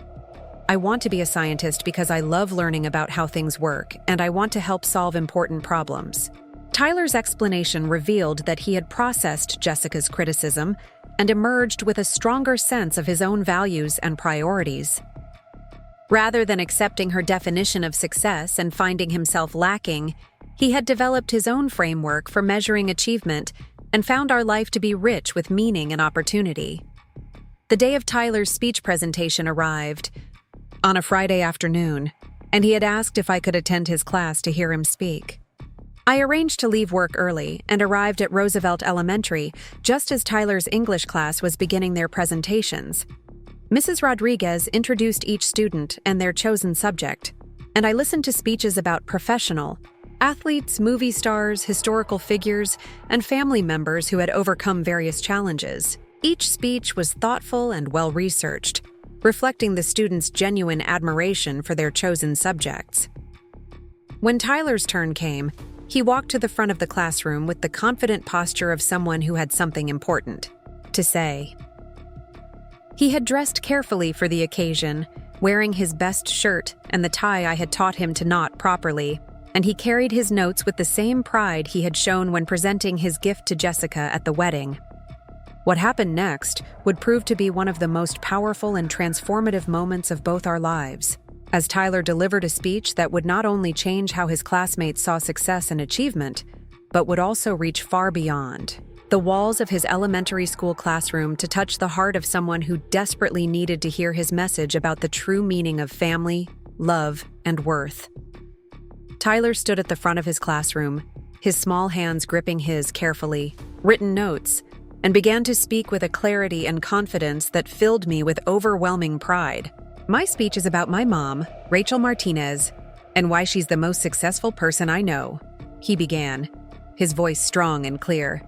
I want to be a scientist because I love learning about how things work, and I want to help solve important problems. Tyler's explanation revealed that he had processed Jessica's criticism and emerged with a stronger sense of his own values and priorities. Rather than accepting her definition of success and finding himself lacking, he had developed his own framework for measuring achievement and found our life to be rich with meaning and opportunity. The day of Tyler's speech presentation arrived on a Friday afternoon, and he had asked if I could attend his class to hear him speak. I arranged to leave work early and arrived at Roosevelt Elementary just as Tyler's English class was beginning their presentations. Mrs. Rodriguez introduced each student and their chosen subject, and I listened to speeches about professional, athletes, movie stars, historical figures, and family members who had overcome various challenges. Each speech was thoughtful and well-researched, reflecting the students' genuine admiration for their chosen subjects. When Tyler's turn came, he walked to the front of the classroom with the confident posture of someone who had something important to say. He had dressed carefully for the occasion, wearing his best shirt and the tie I had taught him to knot properly, and he carried his notes with the same pride he had shown when presenting his gift to Jessica at the wedding. What happened next would prove to be one of the most powerful and transformative moments of both our lives, as Tyler delivered a speech that would not only change how his classmates saw success and achievement, but would also reach far beyond the walls of his elementary school classroom to touch the heart of someone who desperately needed to hear his message about the true meaning of family, love, and worth. Tyler stood at the front of his classroom, his small hands gripping his carefully written notes, and began to speak with a clarity and confidence that filled me with overwhelming pride. My speech is about my mom, Rachel Martinez, and why she's the most successful person I know, he began, his voice strong and clear.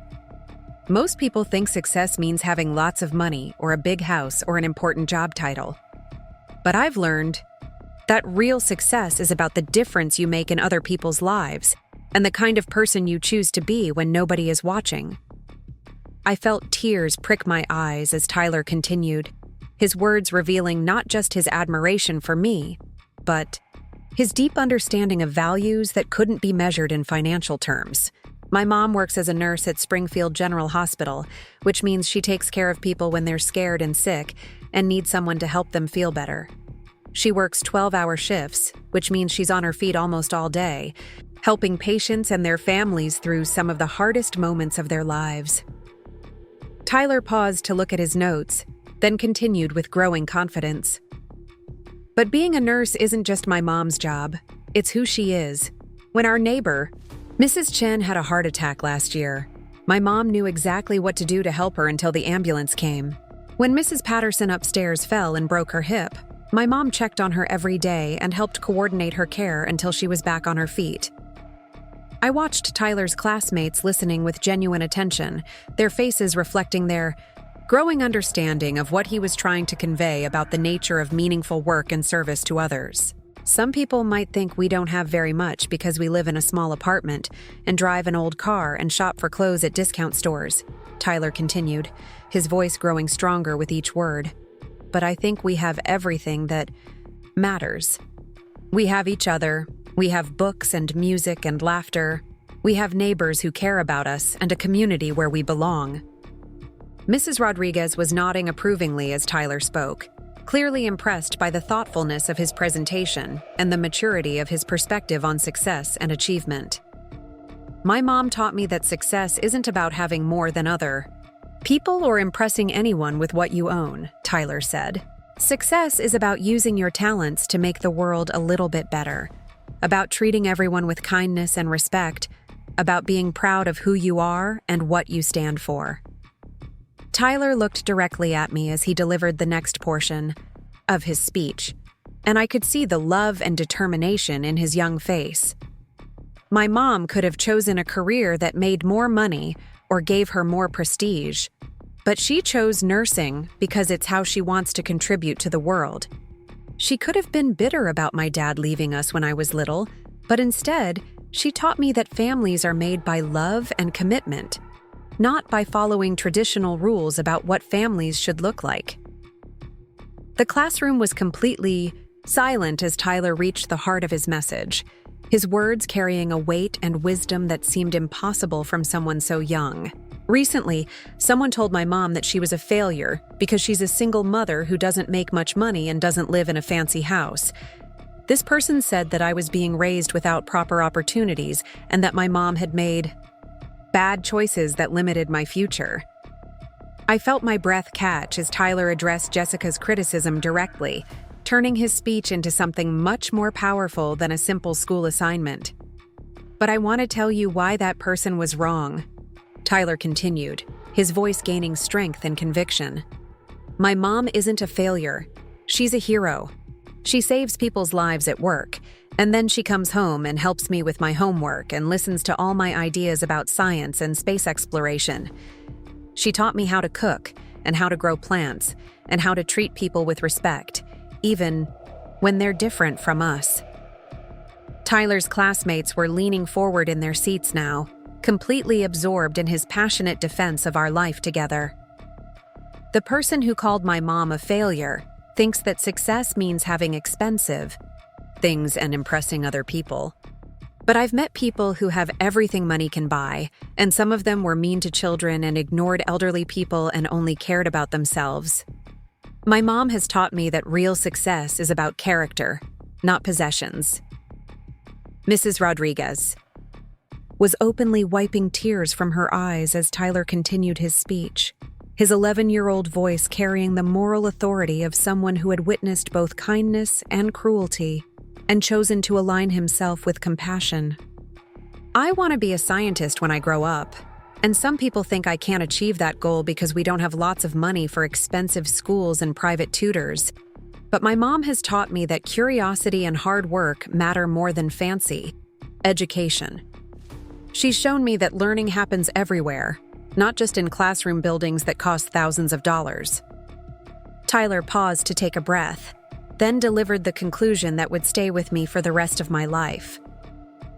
Most people think success means having lots of money or a big house or an important job title. But I've learned that real success is about the difference you make in other people's lives and the kind of person you choose to be when nobody is watching. I felt tears prick my eyes as Tyler continued, his words revealing not just his admiration for me, but his deep understanding of values that couldn't be measured in financial terms. My mom works as a nurse at Springfield General Hospital, which means she takes care of people when they're scared and sick and need someone to help them feel better. She works 12-hour shifts, which means she's on her feet almost all day, helping patients and their families through some of the hardest moments of their lives. Tyler paused to look at his notes, then continued with growing confidence. But being a nurse isn't just my mom's job, it's who she is. When our neighbor, Mrs. Chen, had a heart attack last year, my mom knew exactly what to do to help her until the ambulance came. When Mrs. Patterson upstairs fell and broke her hip, my mom checked on her every day and helped coordinate her care until she was back on her feet. I watched Tyler's classmates listening with genuine attention, their faces reflecting their growing understanding of what he was trying to convey about the nature of meaningful work and service to others. Some people might think we don't have very much because we live in a small apartment and drive an old car and shop for clothes at discount stores, Tyler continued, his voice growing stronger with each word. But I think we have everything that matters. We have each other, we have books and music and laughter, we have neighbors who care about us and a community where we belong. Mrs. Rodriguez was nodding approvingly as Tyler spoke, clearly impressed by the thoughtfulness of his presentation and the maturity of his perspective on success and achievement. My mom taught me that success isn't about having more than other people or impressing anyone with what you own, Tyler said. Success is about using your talents to make the world a little bit better, about treating everyone with kindness and respect, about being proud of who you are and what you stand for. Tyler looked directly at me as he delivered the next portion of his speech, and I could see the love and determination in his young face. My mom could have chosen a career that made more money or gave her more prestige, but she chose nursing because it's how she wants to contribute to the world. She could have been bitter about my dad leaving us when I was little, but instead, she taught me that families are made by love and commitment, not by following traditional rules about what families should look like. The classroom was completely silent as Tyler reached the heart of his message, his words carrying a weight and wisdom that seemed impossible from someone so young. Recently, someone told my mom that she was a failure because she's a single mother who doesn't make much money and doesn't live in a fancy house. This person said that I was being raised without proper opportunities and that my mom had made bad choices that limited my future. I felt my breath catch as Tyler addressed Jessica's criticism directly, turning his speech into something much more powerful than a simple school assignment. "But I want to tell you why that person was wrong," Tyler continued, his voice gaining strength and conviction. "My mom isn't a failure. She's a hero. She saves people's lives at work, and then she comes home and helps me with my homework and listens to all my ideas about science and space exploration. She taught me how to cook and how to grow plants and how to treat people with respect, even when they're different from us." Tyler's classmates were leaning forward in their seats now, completely absorbed in his passionate defense of our life together. "The person who called my mom a failure thinks that success means having expensive things and impressing other people. But I've met people who have everything money can buy, and some of them were mean to children and ignored elderly people and only cared about themselves. My mom has taught me that real success is about character, not possessions." Mrs. Rodriguez was openly wiping tears from her eyes as Tyler continued his speech, his 11-year-old voice carrying the moral authority of someone who had witnessed both kindness and cruelty and chosen to align himself with compassion. "I want to be a scientist when I grow up, and some people think I can't achieve that goal because we don't have lots of money for expensive schools and private tutors. But my mom has taught me that curiosity and hard work matter more than fancy education. She's shown me that learning happens everywhere, not just in classroom buildings that cost thousands of dollars." Tyler paused to take a breath, then delivered the conclusion that would stay with me for the rest of my life.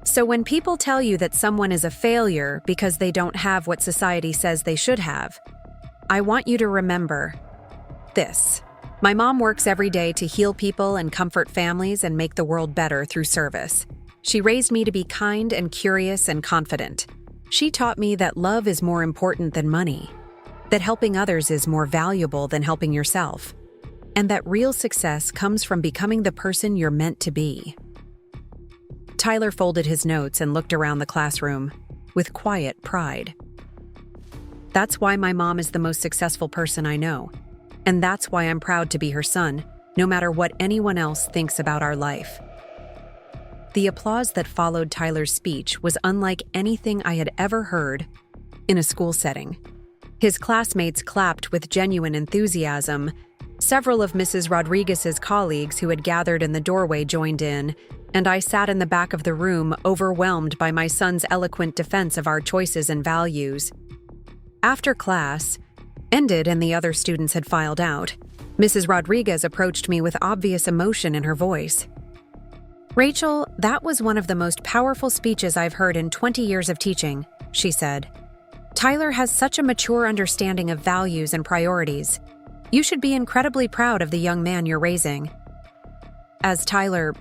"So when people tell you that someone is a failure because they don't have what society says they should have, I want you to remember this. My mom works every day to heal people and comfort families and make the world better through service. She raised me to be kind and curious and confident. She taught me that love is more important than money, that helping others is more valuable than helping yourself, and that real success comes from becoming the person you're meant to be." Tyler folded his notes and looked around the classroom with quiet pride. "That's why my mom is the most successful person I know, and that's why I'm proud to be her son, no matter what anyone else thinks about our life." The applause that followed Tyler's speech was unlike anything I had ever heard in a school setting. His classmates clapped with genuine enthusiasm. Several of Mrs. Rodriguez's colleagues who had gathered in the doorway joined in, and I sat in the back of the room, overwhelmed by my son's eloquent defense of our choices and values. After class ended and the other students had filed out, Mrs. Rodriguez approached me with obvious emotion in her voice. "Rachel, that was one of the most powerful speeches I've heard in 20 years of teaching," she said. "Tyler has such a mature understanding of values and priorities. You should be incredibly proud of the young man you're raising." As Tyler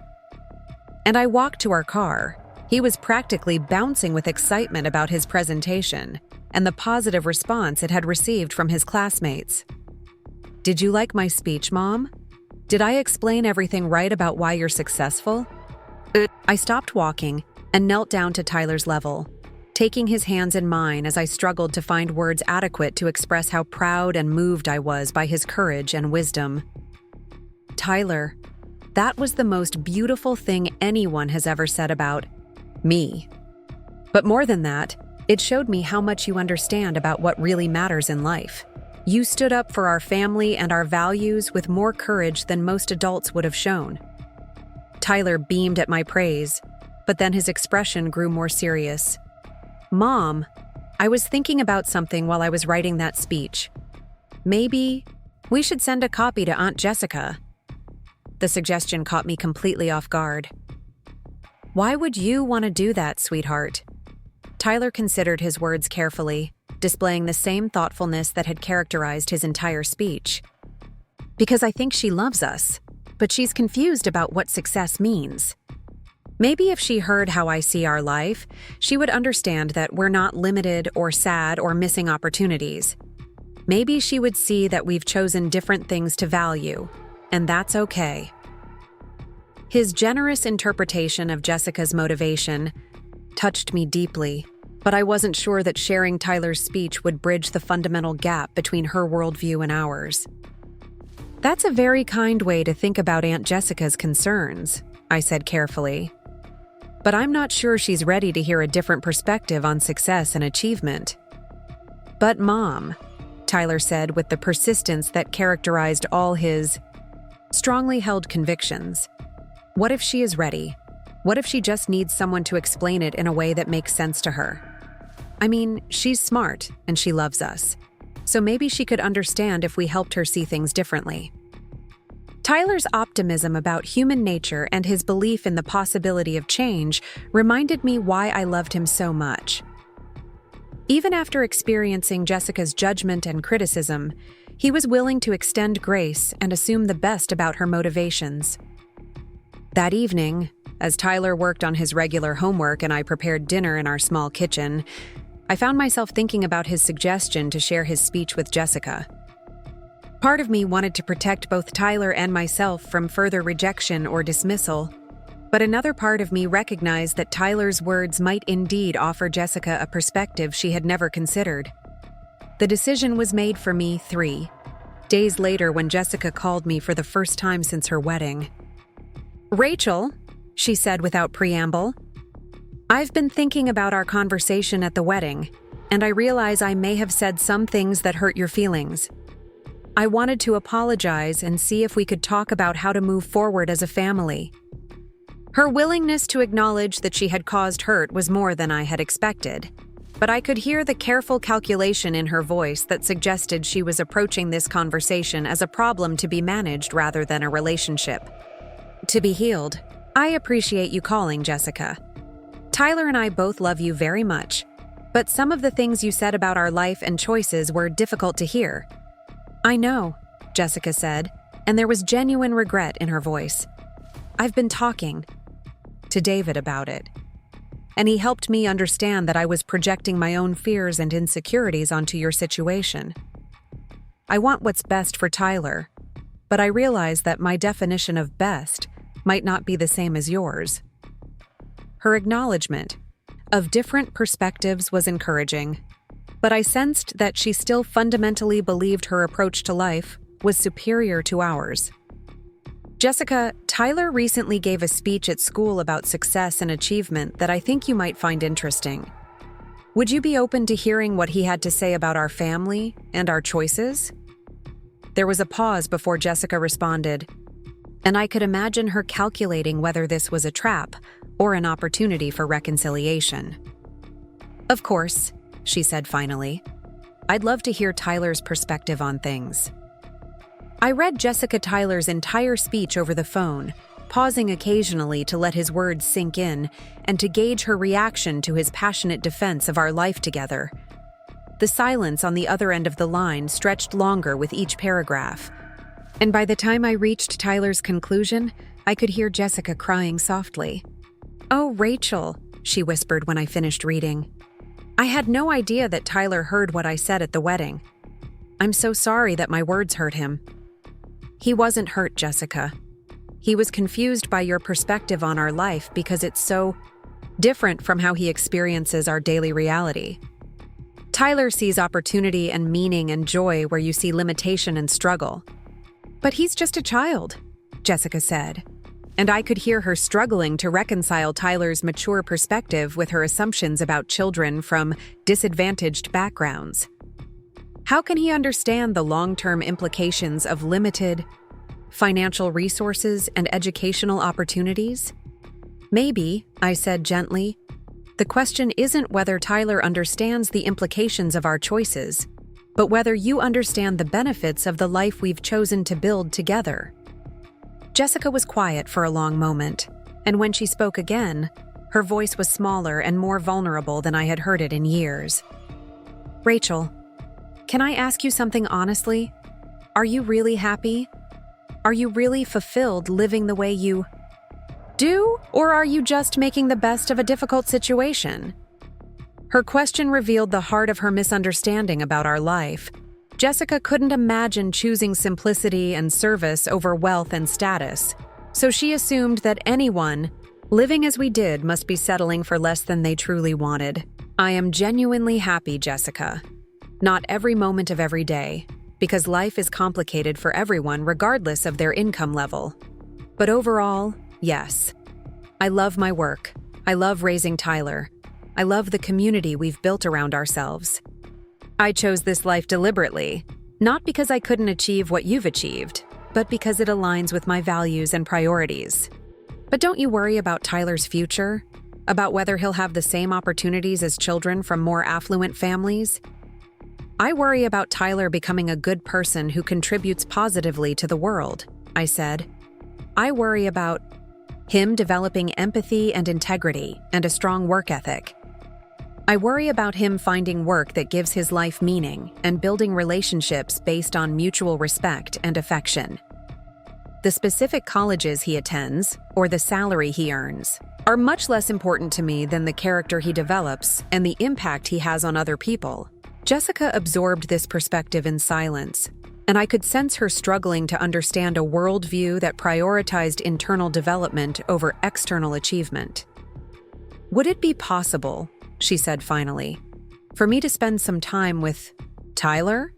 and I walked to our car, he was practically bouncing with excitement about his presentation and the positive response it had received from his classmates. "Did you like my speech, Mom? Did I explain everything right about why you're successful?" I stopped walking and knelt down to Tyler's level, taking his hands in mine as I struggled to find words adequate to express how proud and moved I was by his courage and wisdom. "Tyler, that was the most beautiful thing anyone has ever said about me. But more than that, it showed me how much you understand about what really matters in life. You stood up for our family and our values with more courage than most adults would have shown." Tyler beamed at my praise, but then his expression grew more serious. "Mom, I was thinking about something while I was writing that speech. Maybe we should send a copy to Aunt Jessica." The suggestion caught me completely off guard. "Why would you want to do that, sweetheart?" Tyler considered his words carefully, displaying the same thoughtfulness that had characterized his entire speech. "Because I think she loves us. but she's confused about what success means. Maybe if she heard how I see our life, she would understand that we're not limited or sad or missing opportunities. Maybe she would see that we've chosen different things to value, and that's okay. His generous interpretation of Jessica's motivation touched me deeply, but I wasn't sure that sharing Tyler's speech would bridge the fundamental gap between her worldview and ours. "That's a very kind way to think about Aunt Jessica's concerns," I said carefully. "But I'm not sure she's ready to hear a different perspective on success and achievement." "But Mom," Tyler said with the persistence that characterized all his strongly held convictions, "what if she is ready? What if she just needs someone to explain it in a way that makes sense to her? I mean, she's smart and she loves us, so maybe she could understand if we helped her see things differently." Tyler's optimism about human nature and his belief in the possibility of change reminded me why I loved him so much. Even after experiencing Jessica's judgment and criticism, he was willing to extend grace and assume the best about her motivations. That evening, as Tyler worked on his regular homework and I prepared dinner in our small kitchen, I found myself thinking about his suggestion to share his speech with Jessica. Part of me wanted to protect both Tyler and myself from further rejection or dismissal, but another part of me recognized that Tyler's words might indeed offer Jessica a perspective she had never considered. The decision was made for me 3 days later when Jessica called me for the first time since her wedding. "Rachel," she said without preamble, "I've been thinking about our conversation at the wedding, and I realize I may have said some things that hurt your feelings. I wanted to apologize and see if we could talk about how to move forward as a family." Her willingness to acknowledge that she had caused hurt was more than I had expected, but I could hear the careful calculation in her voice that suggested she was approaching this conversation as a problem to be managed rather than a relationship to be healed. "I appreciate you calling, Jessica. Tyler and I both love you very much, but some of the things you said about our life and choices were difficult to hear." "I know," Jessica said, and there was genuine regret in her voice. "I've been talking to David about it, and he helped me understand that I was projecting my own fears and insecurities onto your situation. I want what's best for Tyler, but I realize that my definition of best might not be the same as yours." Her acknowledgement of different perspectives was encouraging, but I sensed that she still fundamentally believed her approach to life was superior to ours. "Jessica, Tyler recently gave a speech at school about success and achievement that I think you might find interesting. Would you be open to hearing what he had to say about our family and our choices?" There was a pause before Jessica responded, and I could imagine her calculating whether this was a trap or an opportunity for reconciliation. "Of course," she said finally. "I'd love to hear Tyler's perspective on things." I read Jessica Tyler's entire speech over the phone, pausing occasionally to let his words sink in and to gauge her reaction to his passionate defense of our life together. The silence on the other end of the line stretched longer with each paragraph, and by the time I reached Tyler's conclusion, I could hear Jessica crying softly. "Oh, Rachel," she whispered when I finished reading. "I had no idea that Tyler heard what I said at the wedding. I'm so sorry that my words hurt him." "He wasn't hurt, Jessica. He was confused by your perspective on our life because it's so different from how he experiences our daily reality. Tyler sees opportunity and meaning and joy where you see limitation and struggle." "But he's just a child," Jessica said, and I could hear her struggling to reconcile Tyler's mature perspective with her assumptions about children from disadvantaged backgrounds. How can he understand the long-term implications of limited financial resources and educational opportunities? "Maybe," I said gently, "the question isn't whether Tyler understands the implications of our choices, but whether you understand the benefits of the life we've chosen to build together." Jessica was quiet for a long moment, and when she spoke again, her voice was smaller and more vulnerable than I had heard it in years. "Rachel, can I ask you something honestly? Are you really happy? Are you really fulfilled living the way you do, or are you just making the best of a difficult situation? Her question revealed the heart of her misunderstanding about our life. Jessica couldn't imagine choosing simplicity and service over wealth and status, so she assumed that anyone living as we did must be settling for less than they truly wanted. I am genuinely happy, Jessica. Not every moment of every day, because life is complicated for everyone regardless of their income level. But overall, yes. I love my work. I love raising Tyler. I love the community we've built around ourselves. I chose this life deliberately, not because I couldn't achieve what you've achieved, but because it aligns with my values and priorities. But don't you worry about Tyler's future? About whether he'll have the same opportunities as children from more affluent families? I worry about Tyler becoming a good person who contributes positively to the world, I said. I worry about him developing empathy and integrity and a strong work ethic. I worry about him finding work that gives his life meaning and building relationships based on mutual respect and affection. The specific colleges he attends, or the salary he earns, are much less important to me than the character he develops and the impact he has on other people. Jessica absorbed this perspective in silence, and I could sense her struggling to understand a worldview that prioritized internal development over external achievement. Would it be possible, she said finally, for me to spend some time with Tyler?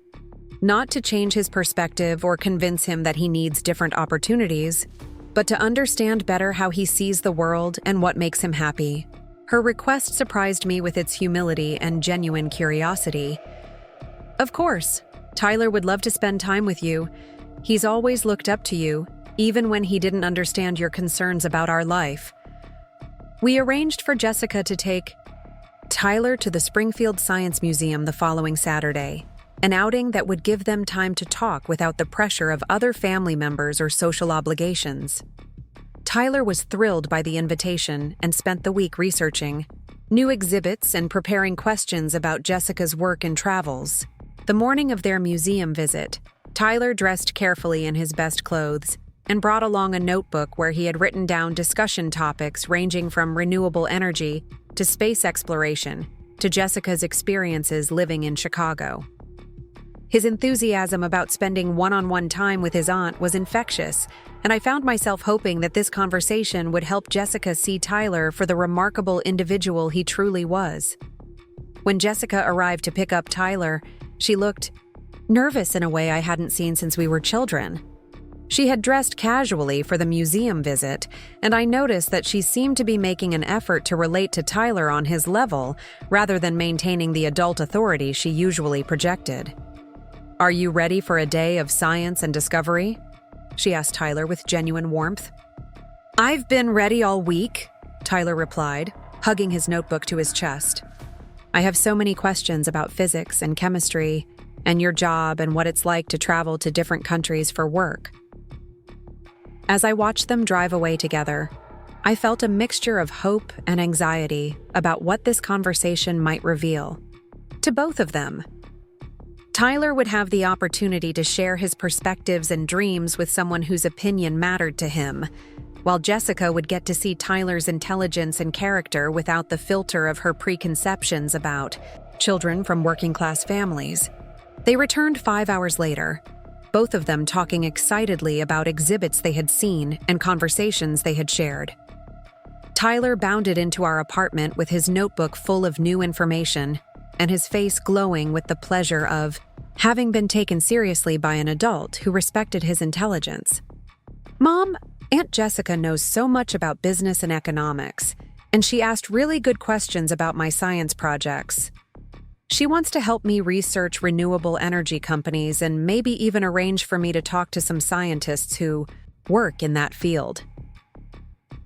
Not to change his perspective or convince him that he needs different opportunities, but to understand better how he sees the world and what makes him happy. Her request surprised me with its humility and genuine curiosity. Of course, Tyler would love to spend time with you. He's always looked up to you, even when he didn't understand your concerns about our life. We arranged for Jessica to take Tyler to the Springfield Science Museum the following Saturday, an outing that would give them time to talk without the pressure of other family members or social obligations. Tyler was thrilled by the invitation and spent the week researching new exhibits and preparing questions about Jessica's work and travels. The morning of their museum visit, Tyler dressed carefully in his best clothes and brought along a notebook where he had written down discussion topics ranging from renewable energy to space exploration to Jessica's experiences living in Chicago. His enthusiasm about spending one-on-one time with his aunt was infectious, and I found myself hoping that this conversation would help Jessica see Tyler for the remarkable individual he truly was. When Jessica arrived to pick up Tyler, she looked nervous in a way I hadn't seen since we were children. She had dressed casually for the museum visit, and I noticed that she seemed to be making an effort to relate to Tyler on his level rather than maintaining the adult authority she usually projected. "Are you ready for a day of science and discovery?" she asked Tyler with genuine warmth. "I've been ready all week," Tyler replied, hugging his notebook to his chest. "I have so many questions about physics and chemistry and your job and what it's like to travel to different countries for work." As I watched them drive away together, I felt a mixture of hope and anxiety about what this conversation might reveal to both of them. Tyler would have the opportunity to share his perspectives and dreams with someone whose opinion mattered to him, while Jessica would get to see Tyler's intelligence and character without the filter of her preconceptions about children from working-class families. They returned 5 hours later, both of them talking excitedly about exhibits they had seen and conversations they had shared. Tyler bounded into our apartment with his notebook full of new information and his face glowing with the pleasure of having been taken seriously by an adult who respected his intelligence. "Mom, Aunt Jessica knows so much about business and economics, and she asked really good questions about my science projects. She wants to help me research renewable energy companies and maybe even arrange for me to talk to some scientists who work in that field."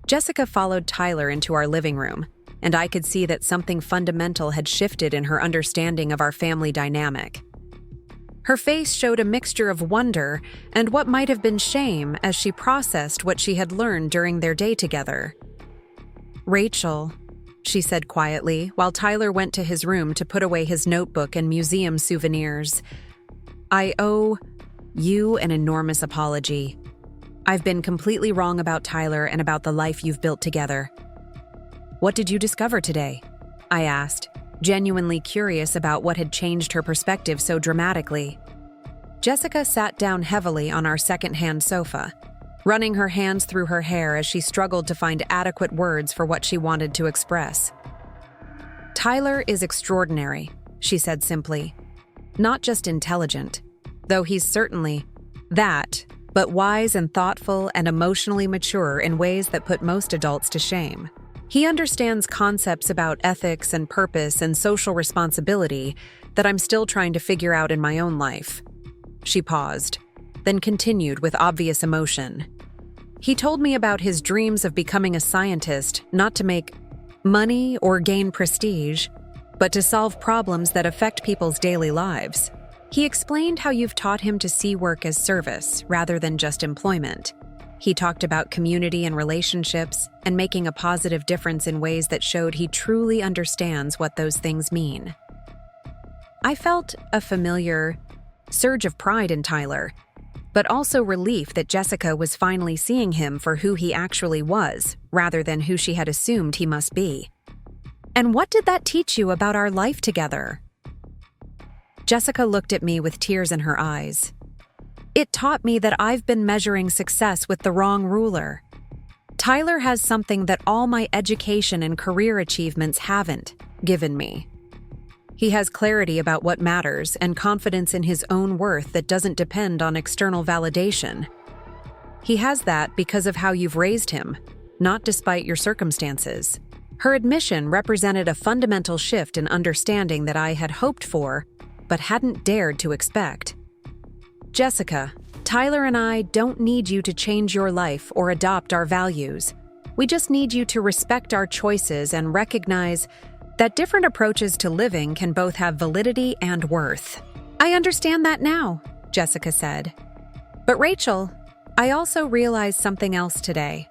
Jessica followed Tyler into our living room, and I could see that something fundamental had shifted in her understanding of our family dynamic. Her face showed a mixture of wonder and what might have been shame as she processed what she had learned during their day together. "Rachel," she said quietly, while Tyler went to his room to put away his notebook and museum souvenirs, "I owe you an enormous apology. I've been completely wrong about Tyler and about the life you've built together. What did you discover today? I asked, genuinely curious about what had changed her perspective so dramatically. Jessica sat down heavily on our second-hand sofa, running her hands through her hair as she struggled to find adequate words for what she wanted to express. Tyler is extraordinary, she said simply. Not just intelligent, though he's certainly that, but wise and thoughtful and emotionally mature in ways that put most adults to shame. He understands concepts about ethics and purpose and social responsibility that I'm still trying to figure out in my own life. She paused, then continued with obvious emotion. He told me about his dreams of becoming a scientist, not to make money or gain prestige, but to solve problems that affect people's daily lives. He explained how you've taught him to see work as service rather than just employment. He talked about community and relationships and making a positive difference in ways that showed he truly understands what those things mean. I felt a familiar surge of pride in Tyler, but also relief that Jessica was finally seeing him for who he actually was, rather than who she had assumed he must be. And what did that teach you about our life together? Jessica looked at me with tears in her eyes. It taught me that I've been measuring success with the wrong ruler. Tyler has something that all my education and career achievements haven't given me. He has clarity about what matters and confidence in his own worth that doesn't depend on external validation. He has that because of how you've raised him, not despite your circumstances. Her admission represented a fundamental shift in understanding that I had hoped for, but hadn't dared to expect. Jessica, Tyler and I don't need you to change your life or adopt our values. We just need you to respect our choices and recognize that different approaches to living can both have validity and worth. I understand that now, Jessica said. But Rachel, I also realized something else today.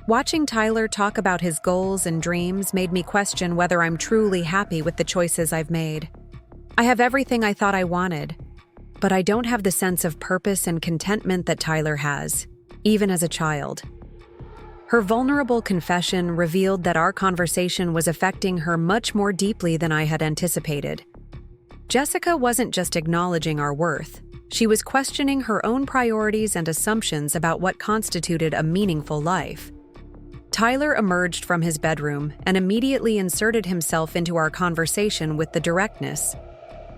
Watching Tyler talk about his goals and dreams made me question whether I'm truly happy with the choices I've made. I have everything I thought I wanted, but I don't have the sense of purpose and contentment that Tyler has, even as a child. Her vulnerable confession revealed that our conversation was affecting her much more deeply than I had anticipated. Jessica wasn't just acknowledging our worth. She was questioning her own priorities and assumptions about what constituted a meaningful life. Tyler emerged from his bedroom and immediately inserted himself into our conversation with the directness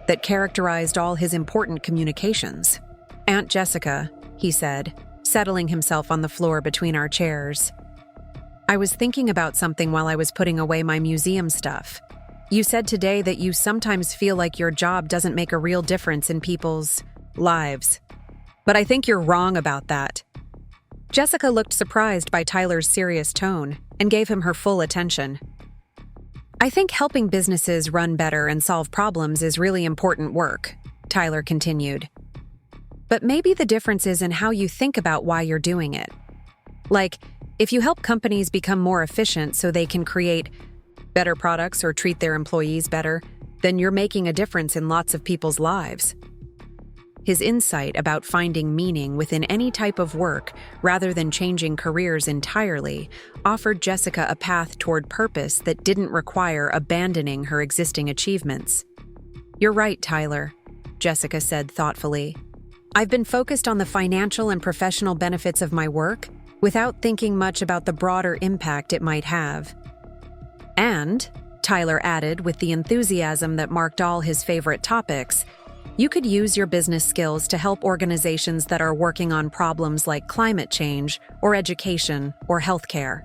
that characterized all his important communications. "Aunt Jessica," he said, settling himself on the floor between our chairs. "I was thinking about something while I was putting away my museum stuff. You said today that you sometimes feel like your job doesn't make a real difference in people's lives. But I think you're wrong about that." Jessica looked surprised by Tyler's serious tone and gave him her full attention. "I think helping businesses run better and solve problems is really important work," Tyler continued. "But maybe the difference is in how you think about why you're doing it. Like, if you help companies become more efficient so they can create better products or treat their employees better, then you're making a difference in lots of people's lives." His insight about finding meaning within any type of work rather than changing careers entirely offered Jessica a path toward purpose that didn't require abandoning her existing achievements. "You're right, Tyler," Jessica said thoughtfully. "I've been focused on the financial and professional benefits of my work without thinking much about the broader impact it might have." "And," Tyler added with the enthusiasm that marked all his favorite topics, "you could use your business skills to help organizations that are working on problems like climate change or education or healthcare.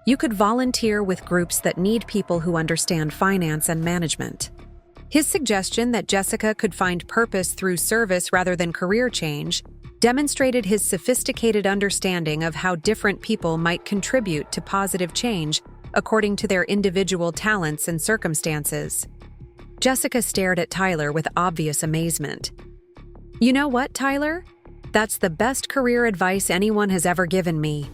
You could volunteer with groups that need people who understand finance and management." His suggestion that Jessica could find purpose through service rather than career change demonstrated his sophisticated understanding of how different people might contribute to positive change according to their individual talents and circumstances. Jessica stared at Tyler with obvious amazement. "You know what, Tyler? That's the best career advice anyone has ever given me.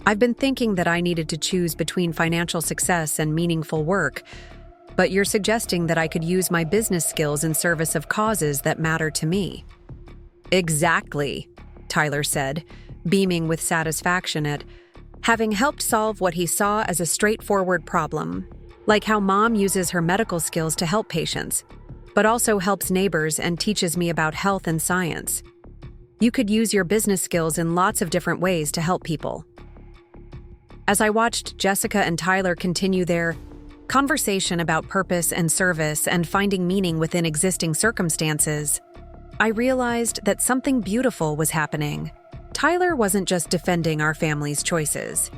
I've been thinking that I needed to choose between financial success and meaningful work, but you're suggesting that I could use my business skills in service of causes that matter to me." "Exactly," Tyler said, beaming with satisfaction at having helped solve what he saw as a straightforward problem, like how Mom uses her medical skills to help patients, but also helps neighbors and teaches me about health and science. You could use your business skills in lots of different ways to help people. As I watched Jessica and Tyler continue their conversation about purpose and service and finding meaning within existing circumstances, I realized that something beautiful was happening. Tyler wasn't just defending our family's choices.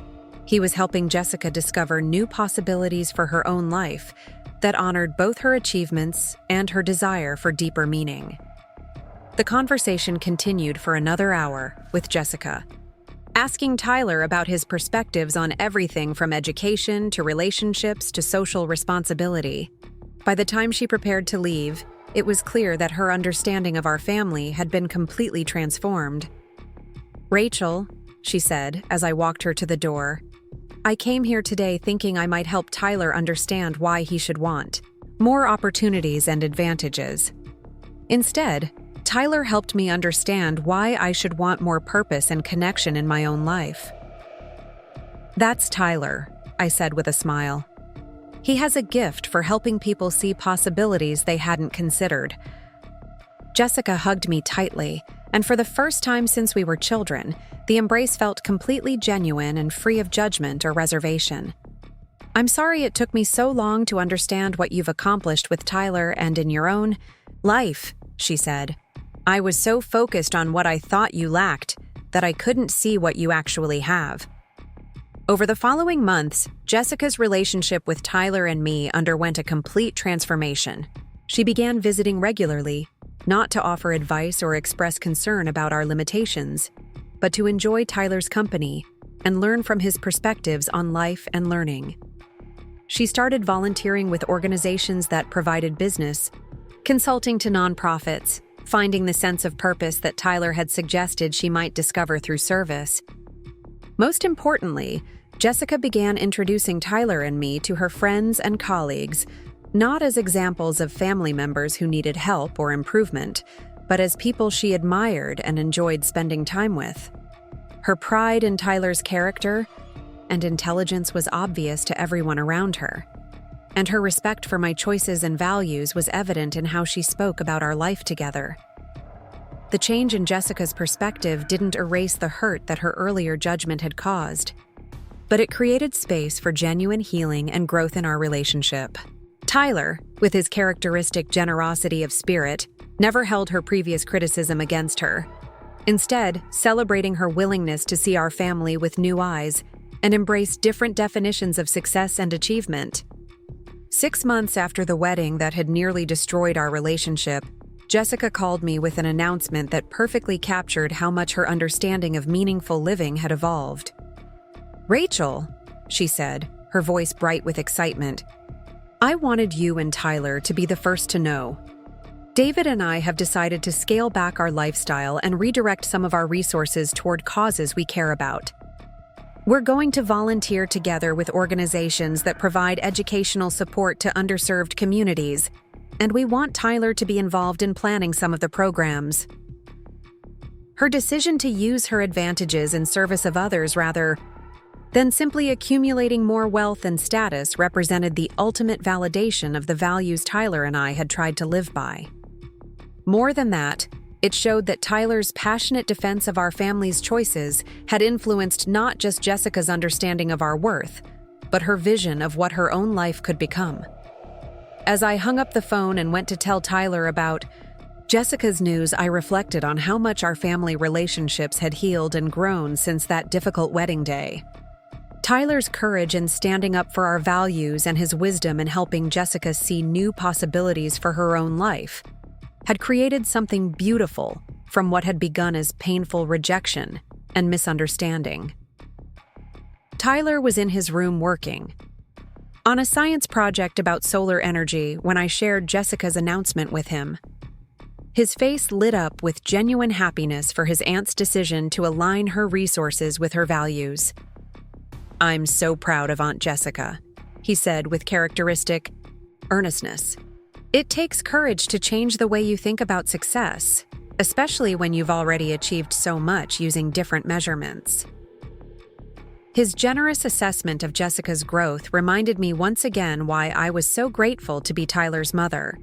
He was helping Jessica discover new possibilities for her own life that honored both her achievements and her desire for deeper meaning. The conversation continued for another hour with Jessica, asking Tyler about his perspectives on everything from education to relationships to social responsibility. By the time she prepared to leave, it was clear that her understanding of our family had been completely transformed. "Rachel," she said as I walked her to the door, "I came here today thinking I might help Tyler understand why he should want more opportunities and advantages. Instead, Tyler helped me understand why I should want more purpose and connection in my own life." "That's Tyler," I said with a smile. "He has a gift for helping people see possibilities they hadn't considered." Jessica hugged me tightly, and for the first time since we were children, the embrace felt completely genuine and free of judgment or reservation. "I'm sorry it took me so long to understand what you've accomplished with Tyler and in your own life," she said. "I was so focused on what I thought you lacked that I couldn't see what you actually have." Over the following months, Jessica's relationship with Tyler and me underwent a complete transformation. She began visiting regularly, not to offer advice or express concern about our limitations, but to enjoy Tyler's company and learn from his perspectives on life and learning. She started volunteering with organizations that provided business, consulting to nonprofits, finding the sense of purpose that Tyler had suggested she might discover through service. Most importantly, Jessica began introducing Tyler and me to her friends and colleagues, not as examples of family members who needed help or improvement, but as people she admired and enjoyed spending time with. Her pride in Tyler's character and intelligence was obvious to everyone around her, and her respect for my choices and values was evident in how she spoke about our life together. The change in Jessica's perspective didn't erase the hurt that her earlier judgment had caused, but it created space for genuine healing and growth in our relationship. Tyler, with his characteristic generosity of spirit, never held her previous criticism against her, instead celebrating her willingness to see our family with new eyes and embrace different definitions of success and achievement. 6 months after the wedding that had nearly destroyed our relationship, Jessica called me with an announcement that perfectly captured how much her understanding of meaningful living had evolved. "Rachel," she said, her voice bright with excitement, "I wanted you and Tyler to be the first to know. David and I have decided to scale back our lifestyle and redirect some of our resources toward causes we care about. We're going to volunteer together with organizations that provide educational support to underserved communities, and we want Tyler to be involved in planning some of the programs." Her decision to use her advantages in service of others rather than simply accumulating more wealth and status represented the ultimate validation of the values Tyler and I had tried to live by. More than that, it showed that Tyler's passionate defense of our family's choices had influenced not just Jessica's understanding of our worth, but her vision of what her own life could become. As I hung up the phone and went to tell Tyler about Jessica's news, I reflected on how much our family relationships had healed and grown since that difficult wedding day. Tyler's courage in standing up for our values and his wisdom in helping Jessica see new possibilities for her own life had created something beautiful from what had begun as painful rejection and misunderstanding. Tyler was in his room working on a science project about solar energy when I shared Jessica's announcement with him. His face lit up with genuine happiness for his aunt's decision to align her resources with her values. "I'm so proud of Aunt Jessica," he said with characteristic earnestness. "It takes courage to change the way you think about success. especially when you've already achieved so much using different measurements. His generous assessment of Jessica's growth reminded me once again why I was so grateful to be Tyler's mother.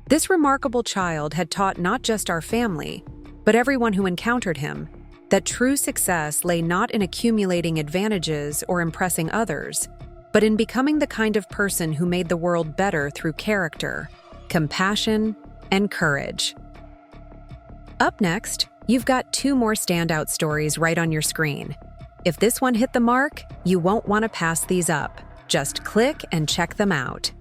This remarkable child had taught not just our family, but everyone who encountered him, that true success lay not in accumulating advantages or impressing others, but in becoming the kind of person who made the world better through character, compassion, and courage. Up next, you've got 2 more standout stories right on your screen. If this one hit the mark, you won't want to pass these up. Just click and check them out.